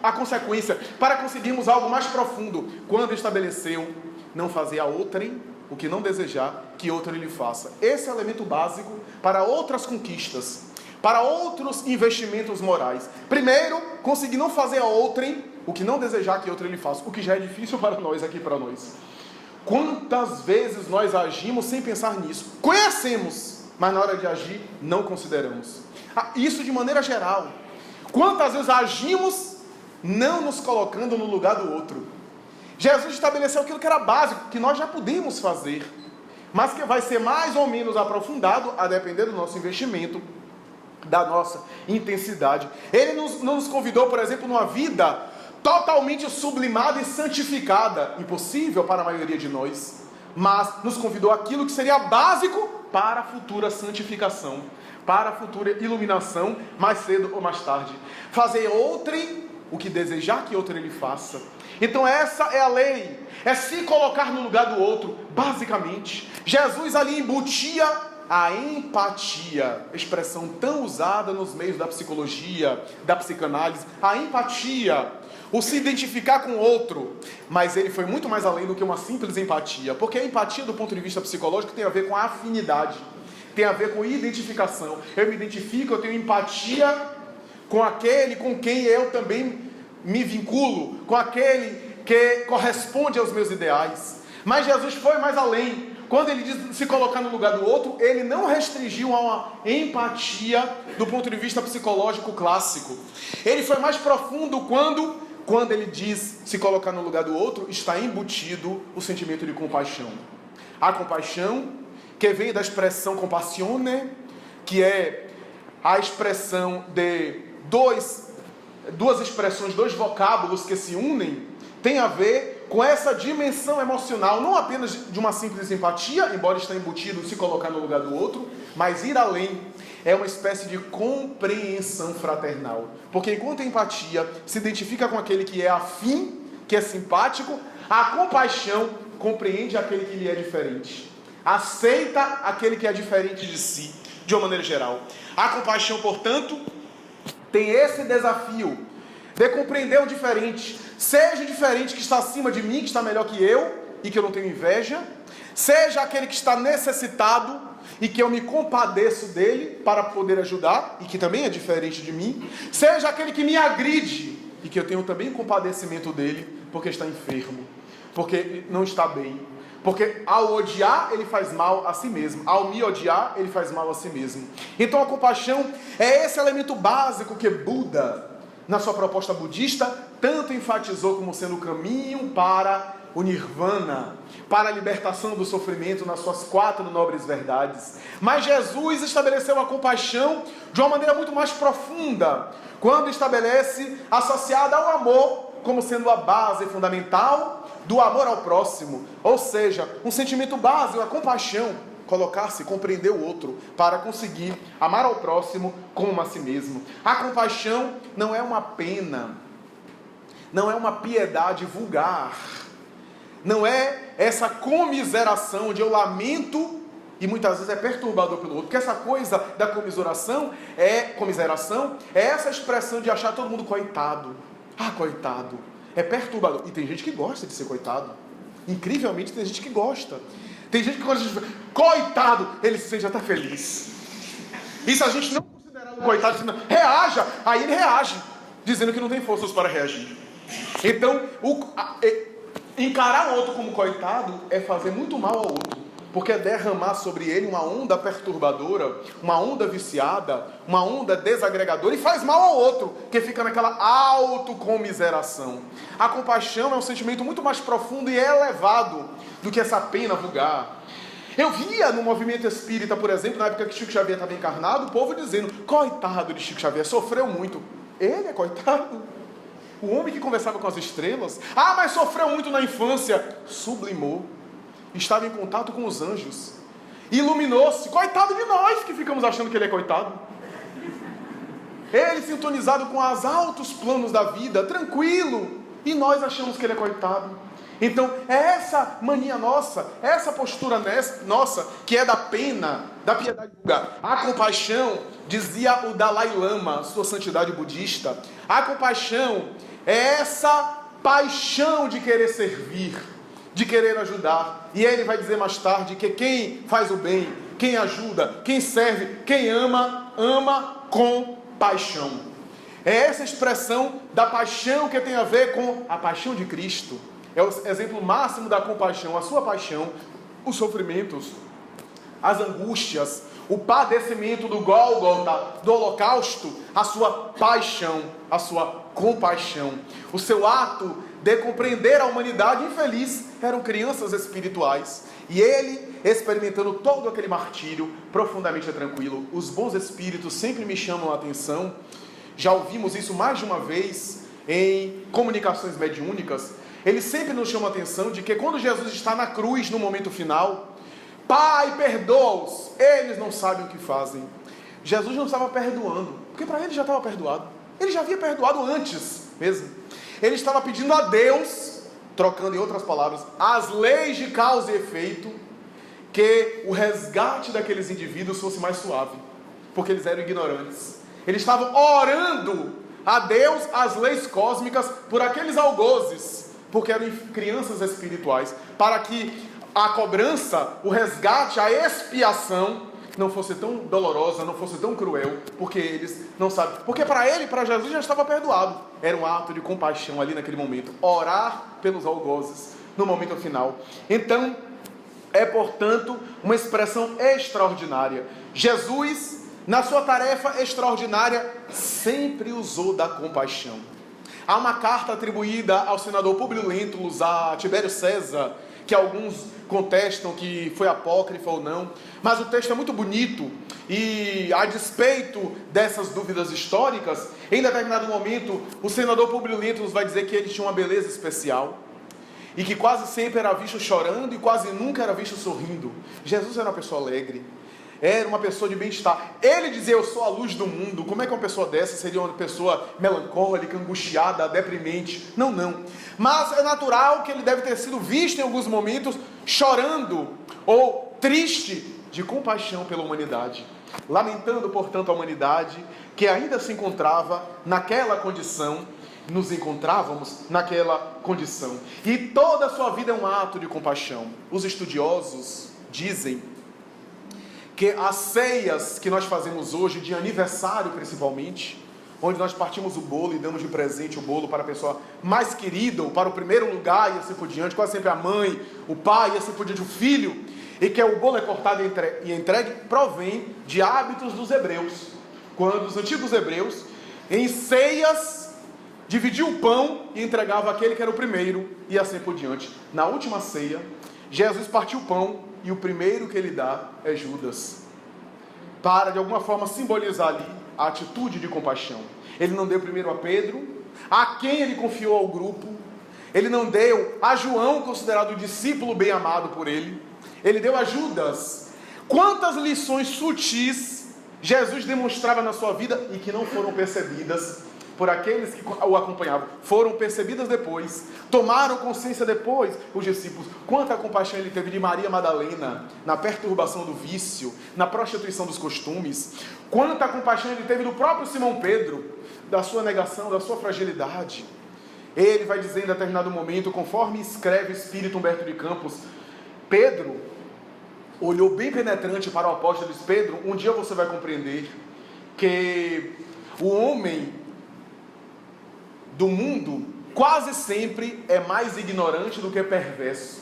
a consequência, para conseguirmos algo mais profundo, quando estabeleceu não fazer a outrem o que não desejar que outrem lhe faça. Esse é o elemento básico para outras conquistas, para outros investimentos morais. Primeiro, conseguir não fazer a outrem o que não desejar que outrem lhe faça, o que já é difícil para nós aqui, para nós. Quantas vezes nós agimos sem pensar nisso? Conhecemos, mas na hora de agir não consideramos. Isso de maneira geral. Quantas vezes agimos não nos colocando no lugar do outro? Jesus estabeleceu aquilo que era básico, que nós já podemos fazer, mas que vai ser mais ou menos aprofundado a depender do nosso investimento, da nossa intensidade. Ele não nos convidou, por exemplo, numa vida totalmente sublimada e santificada, impossível para a maioria de nós, mas nos convidou aquilo que seria básico para a futura santificação, para a futura iluminação, mais cedo ou mais tarde. Fazer outrem o que desejar que outrem lhe faça. Então essa é a lei, é se colocar no lugar do outro, basicamente. Jesus ali embutia a empatia, expressão tão usada nos meios da psicologia, da psicanálise, a empatia, o se identificar com o outro. Mas ele foi muito mais além do que uma simples empatia, porque a empatia do ponto de vista psicológico tem a ver com a afinidade, tem a ver com identificação. Eu me identifico, eu tenho empatia com aquele com quem eu também me vinculo, com aquele que corresponde aos meus ideais. Mas Jesus foi mais além. Quando ele diz se colocar no lugar do outro, ele não restringiu a uma empatia do ponto de vista psicológico clássico. Ele foi mais profundo quando ele diz se colocar no lugar do outro, está embutido o sentimento de compaixão. A compaixão, que vem da expressão compassione, que é a expressão de duas expressões, dois vocábulos que se unem, tem a ver com essa dimensão emocional, não apenas de uma simples empatia, embora esteja embutido se colocar no lugar do outro, mas ir além. É uma espécie de compreensão fraternal. Porque enquanto a empatia se identifica com aquele que é afim, que é simpático, a compaixão compreende aquele que lhe é diferente. Aceita aquele que é diferente de si, de uma maneira geral. A compaixão, portanto, tem esse desafio de compreender o diferente. Seja o diferente que está acima de mim, que está melhor que eu, e que eu não tenho inveja. Seja aquele que está necessitado, e que eu me compadeço dele para poder ajudar, e que também é diferente de mim. Seja aquele que me agride, e que eu tenho também compadecimento dele, porque está enfermo, porque não está bem. Porque ao odiar, ele faz mal a si mesmo. Ao me odiar, ele faz mal a si mesmo. Então a compaixão é esse elemento básico que Buda, na sua proposta budista, tanto enfatizou como sendo o caminho para o nirvana, para a libertação do sofrimento nas suas 4 nobres verdades. Mas Jesus estabeleceu a compaixão de uma maneira muito mais profunda, quando estabelece associada ao amor como sendo a base fundamental do amor ao próximo. Ou seja, um sentimento básico, a compaixão, colocar-se, compreender o outro, para conseguir amar ao próximo como a si mesmo. A compaixão não é uma pena, não é uma piedade vulgar, não é essa comiseração onde eu lamento e muitas vezes é perturbador pelo outro. Porque essa coisa da comiseração é essa expressão de achar todo mundo coitado. Ah, coitado. É perturbador. E tem gente que gosta de ser coitado. Incrivelmente tem gente que gosta. Tem gente que gosta de coitado, ele se sente até feliz. E se a gente não considerar um coitado, reaja, aí ele reage, dizendo que não tem forças para reagir. Então, encarar o outro como coitado é fazer muito mal ao outro, porque é derramar sobre ele uma onda perturbadora, uma onda viciada, uma onda desagregadora, e faz mal ao outro, que fica naquela autocomiseração. A compaixão é um sentimento muito mais profundo e elevado do que essa pena vulgar. Eu via no movimento espírita, por exemplo, na época que Chico Xavier estava encarnado, o povo dizendo: coitado de Chico Xavier, sofreu muito. Ele é coitado. O homem que conversava com as estrelas, mas sofreu muito na infância, sublimou, estava em contato com os anjos, iluminou-se. Coitado de nós que ficamos achando que ele é coitado. Ele sintonizado com os altos planos da vida, tranquilo, e nós achamos que ele é coitado. Então é essa mania nossa, essa postura nossa, que é da pena, da piedade vulgar. A compaixão, dizia o Dalai Lama, sua santidade budista, a compaixão é essa paixão de querer servir, de querer ajudar. E ele vai dizer mais tarde que quem faz o bem, quem ajuda, quem serve, quem ama, ama com paixão. É essa expressão da paixão que tem a ver com a paixão de Cristo. É o exemplo máximo da compaixão, a sua paixão, os sofrimentos, as angústias, o padecimento do Gólgota, do holocausto, a sua paixão, a sua compaixão. O seu ato de compreender a humanidade infeliz eram crianças espirituais. E ele, experimentando todo aquele martírio, profundamente tranquilo. Os bons espíritos sempre me chamam a atenção. Já ouvimos isso mais de uma vez em comunicações mediúnicas. Eles sempre nos chamam a atenção de que quando Jesus está na cruz, no momento final, Pai, perdoa-os, eles não sabem o que fazem. Jesus não estava perdoando, porque para ele já estava perdoado. Ele já havia perdoado antes mesmo. Ele estava pedindo a Deus, trocando em outras palavras, as leis de causa e efeito, que o resgate daqueles indivíduos fosse mais suave, porque eles eram ignorantes. Eles estavam orando a Deus as leis cósmicas por aqueles algozes, porque eram crianças espirituais, para que a cobrança, o resgate, a expiação não fosse tão dolorosa, não fosse tão cruel, porque eles não sabem. Porque para ele, para Jesus, já estava perdoado. Era um ato de compaixão ali naquele momento, orar pelos algozes no momento final. Então, é portanto uma expressão extraordinária. Jesus, na sua tarefa extraordinária, sempre usou da compaixão. Há uma carta atribuída ao senador Públio Lentulus, a Tibério César, que alguns contestam que foi apócrifa ou não, mas o texto é muito bonito, e a despeito dessas dúvidas históricas, em determinado momento, o senador Públio Lentulus vai dizer que ele tinha uma beleza especial, e que quase sempre era visto chorando e quase nunca era visto sorrindo. Jesus era uma pessoa alegre, era uma pessoa de bem-estar. Ele dizia: eu sou a luz do mundo. Como é que uma pessoa dessa seria uma pessoa melancólica, angustiada, deprimente? Não. Mas é natural que ele deve ter sido visto em alguns momentos chorando ou triste de compaixão pela humanidade, lamentando, portanto, a humanidade que ainda se encontrava naquela condição. Nos encontrávamos naquela condição. E toda a sua vida é um ato de compaixão. Os estudiosos dizem que as ceias que nós fazemos hoje, de aniversário principalmente, onde nós partimos o bolo e damos de presente o bolo para a pessoa mais querida, ou para o primeiro lugar e assim por diante, quase sempre a mãe, o pai e assim por diante, o filho, e que o bolo é cortado e entregue, provém de hábitos dos hebreus. Quando os antigos hebreus, em ceias, dividiam o pão e entregavam aquele que era o primeiro e assim por diante. Na última ceia, Jesus partiu o pão e o primeiro que ele dá é Judas, para de alguma forma simbolizar ali a atitude de compaixão. Ele não deu primeiro a Pedro, a quem ele confiou ao grupo. Ele não deu a João, considerado o discípulo bem amado por ele. Ele deu a Judas. Quantas lições sutis Jesus demonstrava na sua vida e que não foram percebidas por aqueles que o acompanhavam, foram percebidas depois, tomaram consciência depois, os discípulos. Quanta compaixão ele teve de Maria Madalena, na perturbação do vício, na prostituição dos costumes. Quanta compaixão ele teve do próprio Simão Pedro, da sua negação, da sua fragilidade. Ele vai dizer em determinado momento, conforme escreve o Espírito Humberto de Campos, Pedro olhou bem penetrante para o apóstolo e disse: Pedro, um dia você vai compreender que o homem do mundo quase sempre é mais ignorante do que perverso,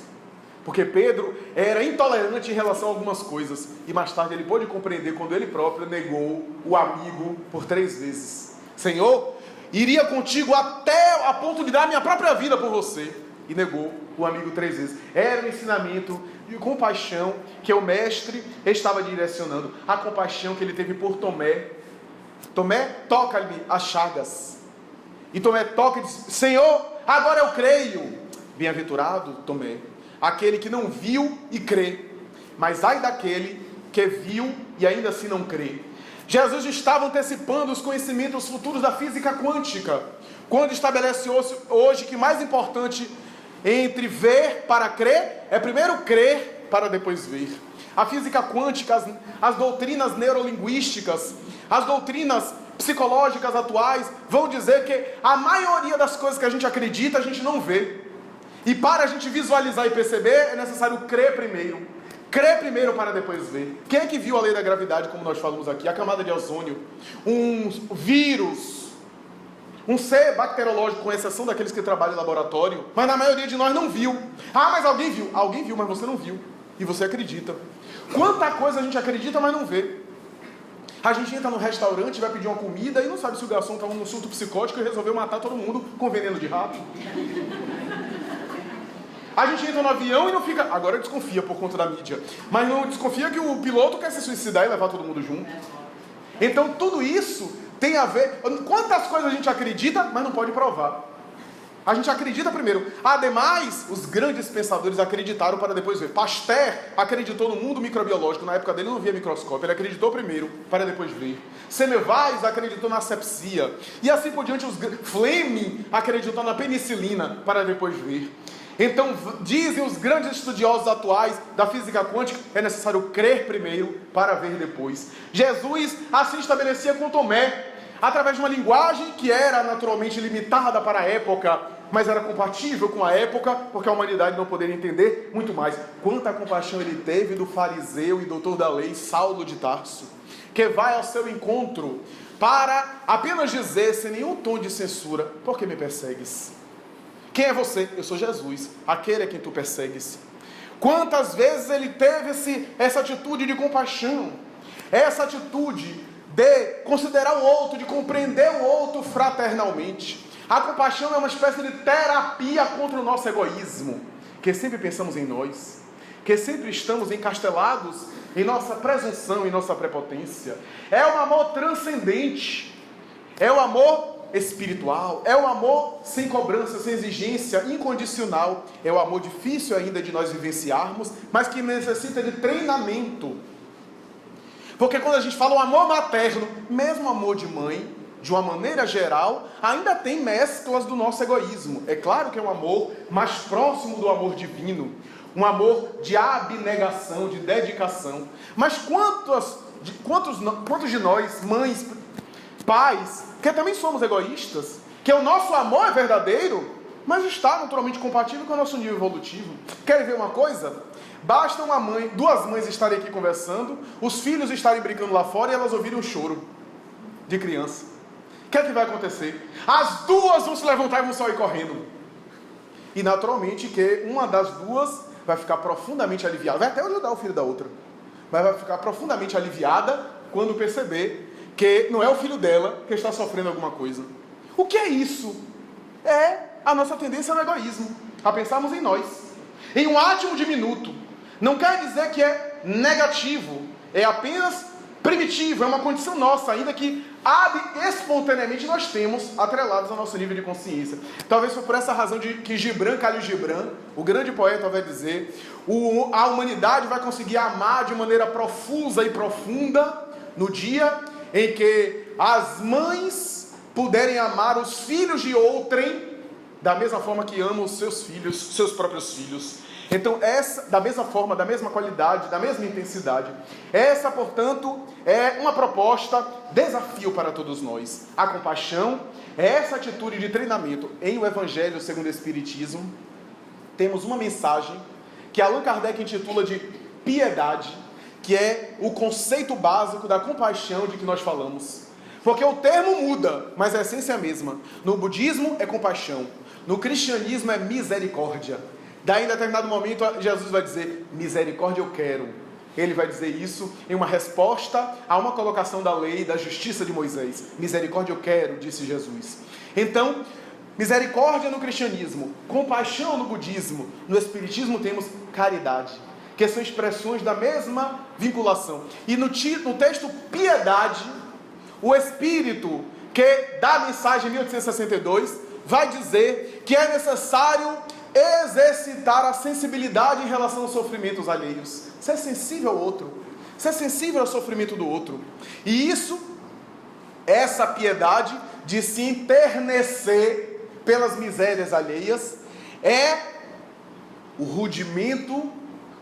porque Pedro era intolerante em relação a algumas coisas, e mais tarde ele pôde compreender quando ele próprio negou o amigo por 3 vezes. Senhor, iria contigo até a ponto de dar minha própria vida por você, e negou o amigo 3 vezes. Era um ensinamento de compaixão que o mestre estava direcionando, a compaixão que ele teve por Tomé. Tomé, toca-lhe as chagas. E Tomé toca e diz: Senhor, agora eu creio. Bem-aventurado Tomé, aquele que não viu e crê, mas ai daquele que viu e ainda assim não crê. Jesus estava antecipando os conhecimentos futuros da física quântica, quando estabelece hoje que mais importante entre ver para crer é primeiro crer para depois ver. A física quântica, as doutrinas neurolinguísticas, as doutrinas psicológicas atuais vão dizer que a maioria das coisas que a gente acredita, a gente não vê. E para a gente visualizar e perceber, é necessário crer primeiro. Crer primeiro para depois ver. Quem é que viu a lei da gravidade, como nós falamos aqui? A camada de ozônio, um vírus, um ser bacteriológico, com exceção daqueles que trabalham em laboratório, mas na maioria de nós não viu. Ah, mas alguém viu. Alguém viu, mas você não viu. E você acredita. Quanta coisa a gente acredita, mas não vê. A gente entra no restaurante, vai pedir uma comida e não sabe se o garçom estava num surto psicótico e resolveu matar todo mundo com veneno de rato. A gente entra no avião e não fica... Agora desconfia por conta da mídia. Mas não desconfia que o piloto quer se suicidar e levar todo mundo junto. Então tudo isso tem a ver... Quantas coisas a gente acredita, mas não pode provar. A gente acredita primeiro. Ademais, os grandes pensadores acreditaram para depois ver. Pasteur acreditou no mundo microbiológico. Na época dele não via microscópio. Ele acreditou primeiro para depois ver. Semmelweis acreditou na asepsia. E assim por diante, Fleming acreditou na penicilina para depois ver. Então, dizem os grandes estudiosos atuais da física quântica, é necessário crer primeiro para ver depois. Jesus assim estabelecia com Tomé, através de uma linguagem que era naturalmente limitada para a época, mas era compatível com a época, porque a humanidade não poderia entender muito mais. Quanta compaixão ele teve do fariseu e doutor da lei, Saulo de Tarso, que vai ao seu encontro para apenas dizer, sem nenhum tom de censura: por que me persegues? Quem é você? Eu sou Jesus, aquele a quem tu persegues. Quantas vezes ele teve essa atitude de compaixão, essa atitude de considerar o outro, de compreender o outro fraternalmente. A compaixão é uma espécie de terapia contra o nosso egoísmo, que sempre pensamos em nós, que sempre estamos encastelados em nossa presunção, em nossa prepotência. É um amor transcendente, é um amor espiritual, é o amor sem cobrança, sem exigência, incondicional. É o amor difícil ainda de nós vivenciarmos, mas que necessita de treinamento. Porque quando a gente fala o amor materno, mesmo o amor de mãe, de uma maneira geral, ainda tem mesclas do nosso egoísmo. É claro que é um amor mais próximo do amor divino, um amor de abnegação, de dedicação. Mas quantos de nós, mães, pais, que também somos egoístas, que o nosso amor é verdadeiro, mas está naturalmente compatível com o nosso nível evolutivo? Querem ver uma coisa? Basta duas mães estarem aqui conversando, os filhos estarem brincando lá fora e elas ouvirem um choro de criança. O que é que vai acontecer? As duas vão se levantar e vão sair correndo. E naturalmente que uma das duas vai ficar profundamente aliviada. Vai até ajudar o filho da outra. Mas vai ficar profundamente aliviada quando perceber que não é o filho dela que está sofrendo alguma coisa. O que é isso? É a nossa tendência ao egoísmo. A pensarmos em nós. Em um átimo diminuto. Não quer dizer que é negativo. É apenas primitivo. É uma condição nossa, ainda que espontaneamente nós temos atrelados ao nosso nível de consciência. Talvez foi por essa razão que Khalil Gibran, o grande poeta, vai dizer: a humanidade vai conseguir amar de maneira profusa e profunda no dia em que as mães puderem amar os filhos de outrem da mesma forma que amam os seus filhos, seus próprios filhos. Então, da mesma forma, da mesma qualidade, da mesma intensidade. Essa, portanto, é uma proposta, desafio para todos nós. A compaixão é essa atitude de treinamento. Em o Evangelho segundo o Espiritismo, temos uma mensagem que Allan Kardec intitula de piedade, que é o conceito básico da compaixão de que nós falamos. Porque o termo muda, mas a essência é a mesma. No budismo é compaixão, no cristianismo é misericórdia. Daí, em determinado momento, Jesus vai dizer: misericórdia eu quero. Ele vai dizer isso em uma resposta a uma colocação da lei, da justiça de Moisés. Misericórdia eu quero, disse Jesus. Então, misericórdia no cristianismo, compaixão no budismo, no espiritismo temos caridade, que são expressões da mesma vinculação. E no texto piedade, o espírito que dá a mensagem em 1862 vai dizer que é necessário exercitar a sensibilidade em relação aos sofrimentos alheios. Ser sensível ao outro, ser sensível ao sofrimento do outro. E essa piedade de se enternecer pelas misérias alheias, é o rudimento,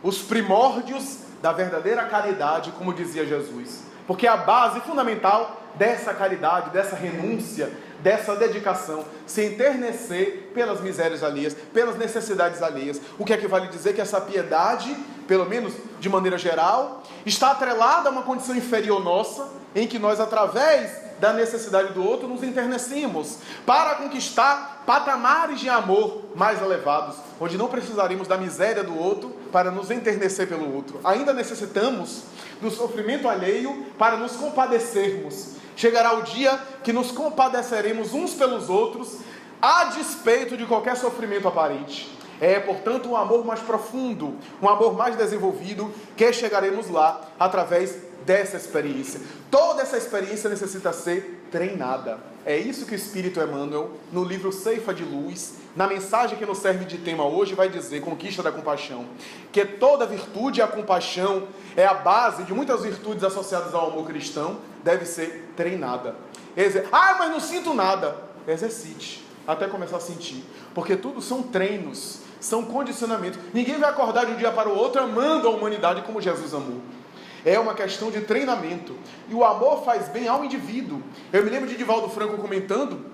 os primórdios da verdadeira caridade, como dizia Jesus. Porque a base fundamental dessa caridade, dessa renúncia, dessa dedicação, se enternecer pelas misérias alheias, pelas necessidades alheias. O que é que vale dizer? Que essa piedade, pelo menos de maneira geral, está atrelada a uma condição inferior nossa, em que nós, através da necessidade do outro, nos enternecemos para conquistar patamares de amor mais elevados, onde não precisaremos da miséria do outro para nos enternecer pelo outro. Ainda necessitamos do sofrimento alheio para nos compadecermos. Chegará o dia que nos compadeceremos uns pelos outros, a despeito de qualquer sofrimento aparente. É, portanto, um amor mais profundo, um amor mais desenvolvido, que chegaremos lá através dessa experiência. Toda essa experiência necessita ser treinada. É isso que o Espírito Emmanuel, no livro Ceifa de Luz, na mensagem que nos serve de tema hoje, vai dizer: Conquista da Compaixão. Que toda virtude, a compaixão é a base de muitas virtudes associadas ao amor cristão, deve ser treinada. Mas não sinto nada. Exercite, até começar a sentir. Porque tudo são treinos, são condicionamentos. Ninguém vai acordar de um dia para o outro amando a humanidade como Jesus amou. É uma questão de treinamento. E o amor faz bem ao indivíduo. Eu me lembro de Divaldo Franco comentando,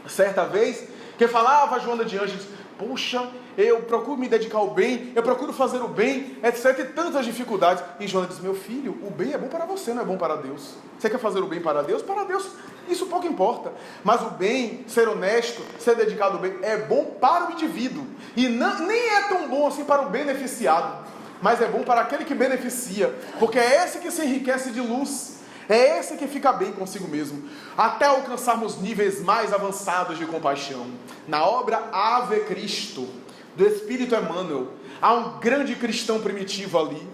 certa vez, que falava a Joana de Ângeles: poxa, eu procuro me dedicar ao bem, eu procuro fazer o bem, etc. E tantas dificuldades. E Joana diz: meu filho, o bem é bom para você, não é bom para Deus. Você quer fazer o bem para Deus? Para Deus, isso pouco importa. Mas o bem, ser honesto, ser dedicado ao bem, é bom para o indivíduo. E nem é tão bom assim para o beneficiado, mas é bom para aquele que beneficia, porque é esse que se enriquece de luz, é esse que fica bem consigo mesmo, até alcançarmos níveis mais avançados de compaixão. Na obra Ave Cristo, do Espírito Emmanuel, há um grande cristão primitivo ali,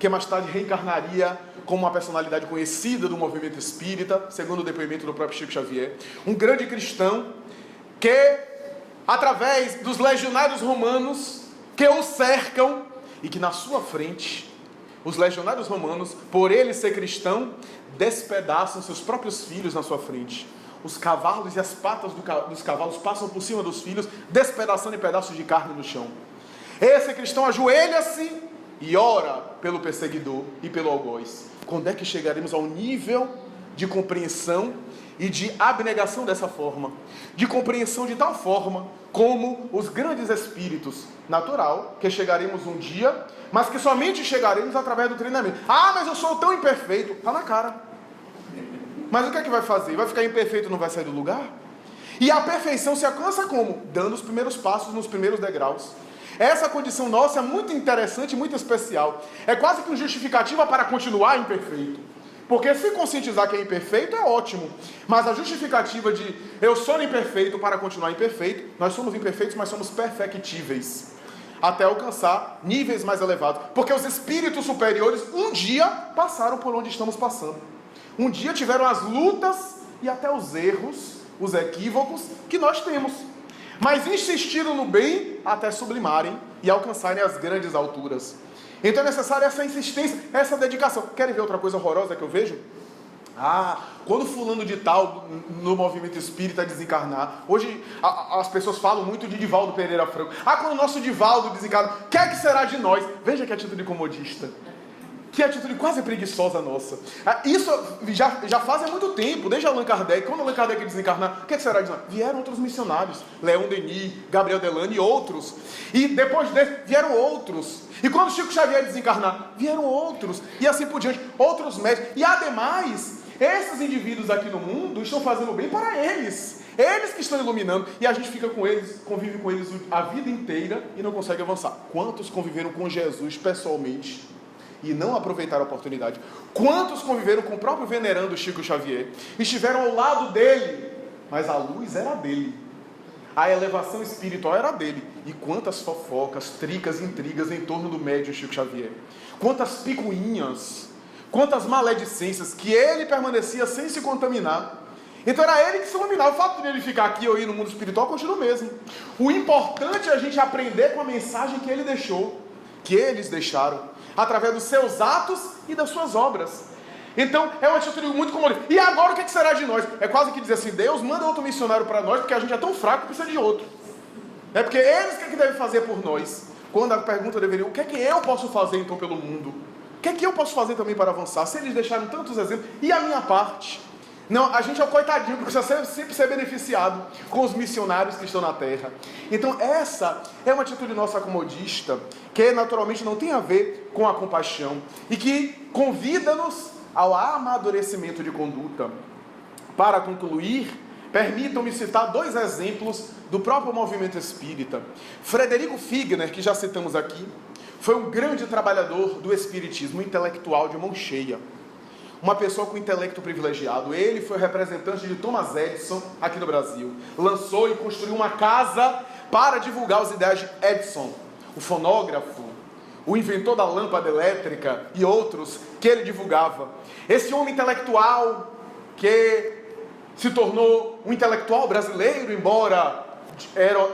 que mais tarde reencarnaria como uma personalidade conhecida do movimento espírita, segundo o depoimento do próprio Chico Xavier. Um grande cristão que, através dos legionários romanos que o cercam, e que na sua frente, os legionários romanos, por ele ser cristão, despedaçam seus próprios filhos na sua frente. Os cavalos e as patas dos cavalos passam por cima dos filhos, despedaçando em pedaços de carne no chão. Esse cristão ajoelha-se e ora pelo perseguidor e pelo algoz. Quando é que chegaremos ao nível de compreensão e de abnegação dessa forma? De compreensão de tal forma como os grandes espíritos, natural, que chegaremos um dia, mas que somente chegaremos através do treinamento. Ah, mas eu sou tão imperfeito. Está na cara. Mas o que é que vai fazer? Vai ficar imperfeito e não vai sair do lugar? E a perfeição se alcança como? Dando os primeiros passos nos primeiros degraus. Essa condição nossa é muito interessante, muito especial. É quase que uma justificativa para continuar imperfeito. Porque se conscientizar que é imperfeito é ótimo. Mas a justificativa de eu sou imperfeito para continuar imperfeito, nós somos imperfeitos, mas somos perfectíveis. Até alcançar níveis mais elevados. Porque os espíritos superiores um dia passaram por onde estamos passando. Um dia tiveram as lutas e até os erros, os equívocos que nós temos. Mas insistiram no bem até sublimarem e alcançarem as grandes alturas. Então é necessária essa insistência, essa dedicação. Querem ver outra coisa horrorosa que eu vejo? Quando fulano de tal no movimento espírita desencarnar, hoje as pessoas falam muito de Divaldo Pereira Franco. Quando o nosso Divaldo desencarnar, o que é que será de nós? Veja que atitude comodista. Que atitude quase preguiçosa nossa. Isso já faz há muito tempo, desde Allan Kardec. Quando Allan Kardec desencarnar, o que será de nós? Vieram outros missionários, Leon Denis, Gabriel Delane e outros. E depois dele vieram outros. E quando Chico Xavier desencarnar, vieram outros. E assim por diante, outros médicos. E ademais, esses indivíduos aqui no mundo estão fazendo bem para eles. Eles que estão iluminando. E a gente fica com eles, convive com eles a vida inteira e não consegue avançar. Quantos conviveram com Jesus pessoalmente e não aproveitaram a oportunidade? Quantos conviveram com o próprio venerando Chico Xavier, estiveram ao lado dele, mas a luz era dele, a elevação espiritual era dele? E quantas fofocas, tricas, intrigas em torno do médium Chico Xavier, quantas picuinhas, quantas maledicências, que ele permanecia sem se contaminar. Então era ele que se iluminava. O fato de ele ficar aqui ou ir no mundo espiritual continua o mesmo. O importante é a gente aprender com a mensagem que ele deixou, que eles deixaram, através dos seus atos e das suas obras. Então é uma atitude muito comum. E agora o que será de nós? É quase que dizer assim: Deus manda outro missionário para nós, porque a gente é tão fraco que precisa de outro. É porque eles que devem fazer por nós. Quando a pergunta deveria: o que é que eu posso fazer então pelo mundo? O que é que eu posso fazer também para avançar? Se eles deixaram tantos exemplos, e a minha parte? Não, a gente é o coitadinho que precisa sempre ser beneficiado com os missionários que estão na terra. Então essa é uma atitude nossa comodista, que naturalmente não tem a ver com a compaixão, e que convida-nos ao amadurecimento de conduta. Para concluir, permitam-me citar 2 exemplos do próprio movimento espírita. Frederico Figner, que já citamos aqui, foi um grande trabalhador do espiritismo, intelectual de mão cheia. Uma pessoa com intelecto privilegiado. Ele foi representante de Thomas Edison aqui no Brasil. Lançou e construiu uma casa para divulgar as ideias de Edison, o fonógrafo, o inventor da lâmpada elétrica e outros que ele divulgava. Esse homem intelectual que se tornou um intelectual brasileiro, embora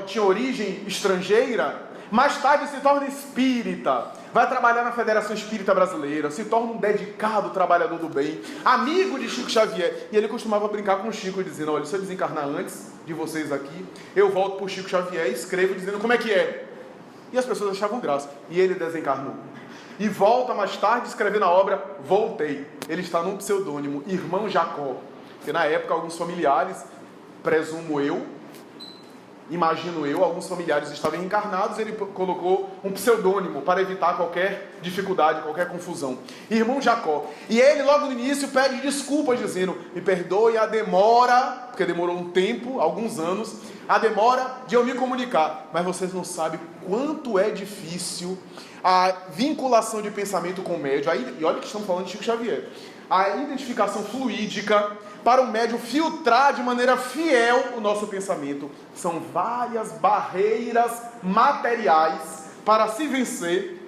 tinha origem estrangeira, mais tarde se torna espírita, vai trabalhar na Federação Espírita Brasileira, se torna um dedicado trabalhador do bem, amigo de Chico Xavier. E ele costumava brincar com o Chico, dizendo: olha, se eu desencarnar antes de vocês aqui, eu volto para o Chico Xavier e escrevo dizendo como é que é. E as pessoas achavam graça. E ele desencarnou. E volta mais tarde escrevendo a obra Voltei. Ele está num pseudônimo, Irmão Jacó. Porque na época alguns familiares, presumo eu, imagino eu, alguns familiares estavam encarnados, ele colocou um pseudônimo para evitar qualquer dificuldade, qualquer confusão. Irmão Jacó. E ele logo no início pede desculpas, dizendo: me perdoe a demora, porque demorou um tempo, alguns anos, a demora de eu me comunicar. Mas vocês não sabem quanto é difícil a vinculação de pensamento com o médium. E olha que estamos falando de Chico Xavier. A identificação fluídica para o médium filtrar de maneira fiel o nosso pensamento. São várias barreiras materiais para se vencer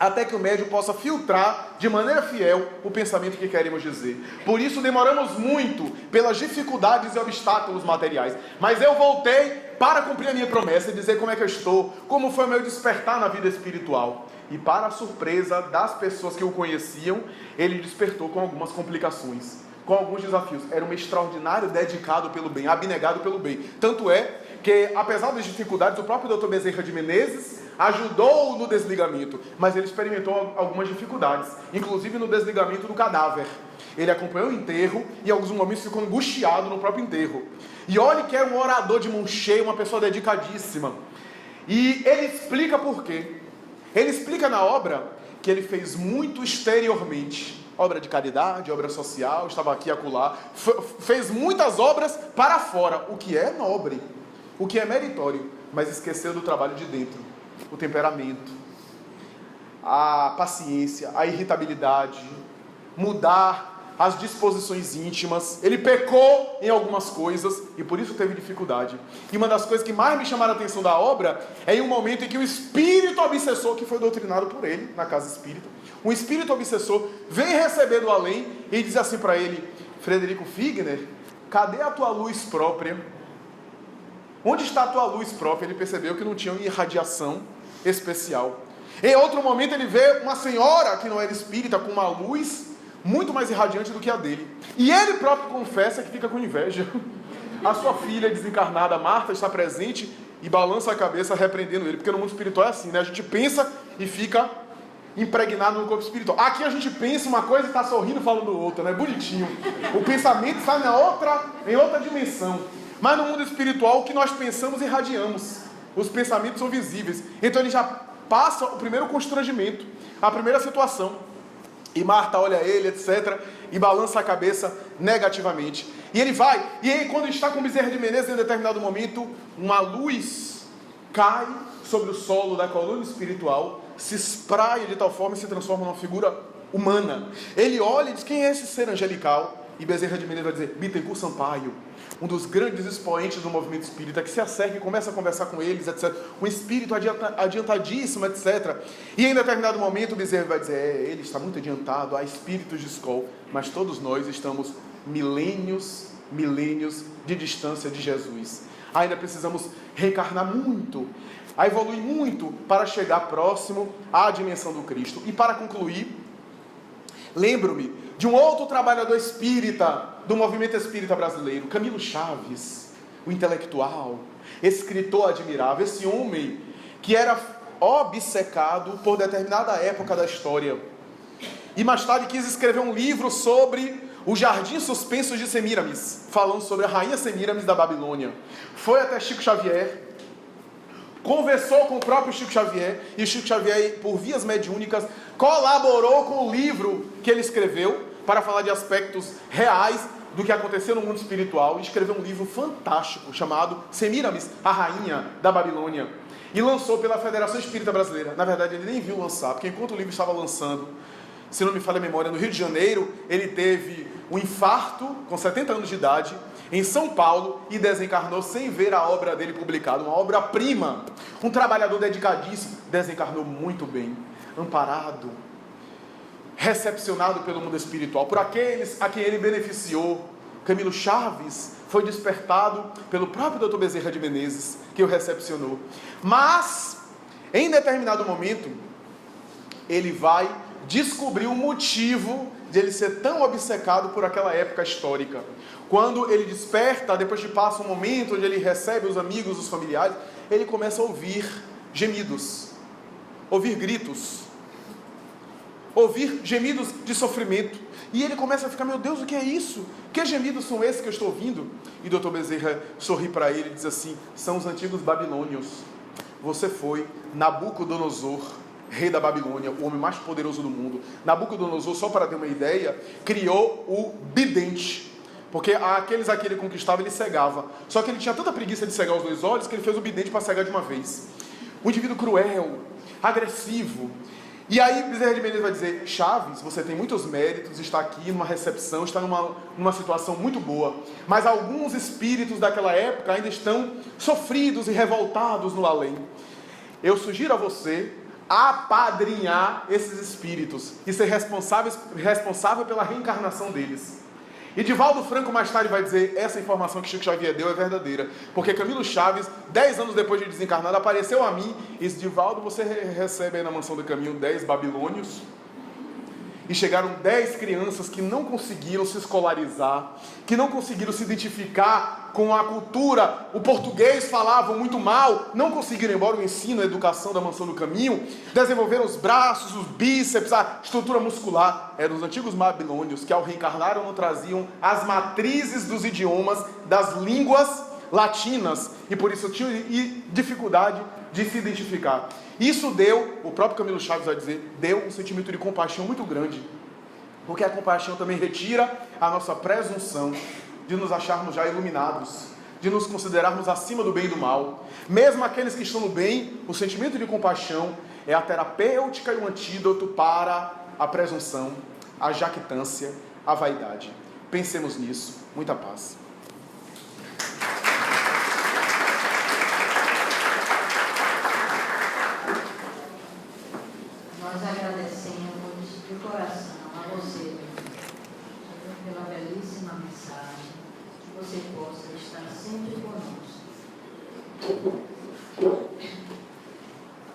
até que o médium possa filtrar de maneira fiel o pensamento que queremos dizer. Por isso demoramos muito pelas dificuldades e obstáculos materiais. Mas eu voltei para cumprir a minha promessa e dizer como é que eu estou, como foi o meu despertar na vida espiritual. E para a surpresa das pessoas que o conheciam, ele despertou com algumas complicações, com alguns desafios. Era um extraordinário dedicado pelo bem, abnegado pelo bem. Tanto é que, apesar das dificuldades, o próprio Dr. Bezerra de Menezes ajudou no desligamento, mas ele experimentou algumas dificuldades, inclusive no desligamento do cadáver. Ele acompanhou o enterro e em alguns momentos ficou angustiado no próprio enterro. E olhe que é um orador de mão cheia, uma pessoa dedicadíssima. E ele explica por quê. Ele explica na obra que ele fez muito exteriormente, obra de caridade, obra social, estava aqui e acolá, fez muitas obras para fora, o que é nobre, o que é meritório, mas esqueceu do trabalho de dentro, o temperamento, a paciência, a irritabilidade, mudar as disposições íntimas. Ele pecou em algumas coisas e por isso teve dificuldade. E uma das coisas que mais me chamaram a atenção da obra é em um momento em que o espírito obsessor, que foi doutrinado por ele na casa espírita, um espírito obsessor vem receber do além e diz assim para ele: Frederico Figner, cadê a tua luz própria? Onde está a tua luz própria? Ele percebeu que não tinha uma irradiação especial. Em outro momento ele vê uma senhora que não era espírita com uma luz muito mais irradiante do que a dele. E ele próprio confessa que fica com inveja. A sua filha desencarnada, Marta, está presente e balança a cabeça repreendendo ele. Porque no mundo espiritual é assim, né? A gente pensa e fica impregnado no corpo espiritual. Aqui a gente pensa uma coisa e está sorrindo falando outra, né? Bonitinho. O pensamento está em outra dimensão. Mas no mundo espiritual, o que nós pensamos, irradiamos. Os pensamentos são visíveis. Então ele já passa o primeiro constrangimento, a primeira situação. E Marta olha ele, etc., e balança a cabeça negativamente. E ele vai, e aí quando está com Bezerra de Menezes, em determinado momento, uma luz cai sobre o solo da coluna espiritual, se espraia de tal forma e se transforma numa figura humana. Ele olha e diz: quem é esse ser angelical? E Bezerra de Menezes vai dizer: Bittencourt Sampaio, um dos grandes expoentes do movimento espírita, que se acerca e começa a conversar com eles, etc. Um espírito adiantadíssimo, etc. E em determinado momento o Bezerra vai dizer: ele está muito adiantado, há espíritos de escola, mas todos nós estamos milênios de distância de Jesus. Ainda precisamos reencarnar muito, a evoluir muito para chegar próximo à dimensão do Cristo. E para concluir, lembro-me de um outro trabalhador espírita do movimento espírita brasileiro, Camilo Chaves, o intelectual, escritor admirável, esse homem que era obcecado por determinada época da história e mais tarde quis escrever um livro sobre o Jardim Suspenso de Semíramis, falando sobre a rainha Semíramis da Babilônia. Foi até Chico Xavier, conversou com o próprio Chico Xavier, e Chico Xavier, por vias mediúnicas, colaborou com o livro que ele escreveu para falar de aspectos reais do que aconteceu no mundo espiritual, e escreveu um livro fantástico chamado Semíramis, a Rainha da Babilônia, e lançou pela Federação Espírita Brasileira. Na verdade ele nem viu lançar, porque enquanto o livro estava lançando, se não me falha a memória, no Rio de Janeiro, ele teve um infarto com 70 anos de idade em São Paulo e desencarnou sem ver a obra dele publicada, uma obra-prima. Um trabalhador dedicadíssimo, desencarnou muito bem, amparado, recepcionado pelo mundo espiritual, por aqueles a quem ele beneficiou. Camilo Chaves foi despertado pelo próprio Dr. Bezerra de Menezes, que o recepcionou. Mas, em determinado momento, ele vai descobrir o motivo de ele ser tão obcecado por aquela época histórica. Quando ele desperta, depois que passa um momento onde ele recebe os amigos, os familiares, ele começa a ouvir gemidos, ouvir gritos, ouvir gemidos de sofrimento. E ele começa a ficar: meu Deus, o que é isso? Que gemidos são esses que eu estou ouvindo? E Dr. Bezerra sorri para ele e diz assim: são os antigos babilônios. Você foi Nabucodonosor, rei da Babilônia, o homem mais poderoso do mundo. Nabucodonosor, só para ter uma ideia, criou o bidente, porque aqueles a que ele conquistava, ele cegava. Só que ele tinha tanta preguiça de cegar os dois olhos que ele fez o bidente para cegar de uma vez. Um indivíduo cruel, agressivo. E aí Bezerra de Menezes vai dizer: Chaves, você tem muitos méritos, está aqui numa recepção, está numa situação muito boa, mas alguns espíritos daquela época ainda estão sofridos e revoltados no além. Eu sugiro a você apadrinhar esses espíritos e ser responsável pela reencarnação deles. E Divaldo Franco mais tarde vai dizer, essa informação que Chico Xavier deu é verdadeira, porque Camilo Chaves, 10 anos depois de desencarnado, apareceu a mim e disse: Divaldo, você recebe aí na mansão do caminho 10 babilônios? E chegaram 10 crianças que não conseguiram se escolarizar, que não conseguiram se identificar com a cultura, o português falavam muito mal, não conseguiram, embora o ensino, a educação da Mansão do Caminho, desenvolveram os braços, os bíceps, a estrutura muscular. Eram os antigos babilônios que, ao reencarnaram, não traziam as matrizes dos idiomas, das línguas latinas, e por isso tinham dificuldade de se identificar. Isso deu, o próprio Camilo Chaves vai dizer, deu um sentimento de compaixão muito grande, porque a compaixão também retira a nossa presunção de nos acharmos já iluminados, de nos considerarmos acima do bem e do mal. Mesmo aqueles que estão no bem, o sentimento de compaixão é a terapêutica e o antídoto para a presunção, a jactância, a vaidade. Pensemos nisso. Muita paz. Nós agradecemos de coração a você pela belíssima mensagem, que você possa estar sempre conosco.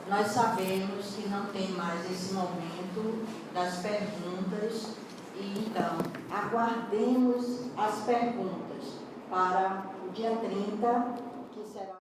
Nós sabemos que não tem mais esse momento das perguntas, e então aguardemos as perguntas para o dia 30, que será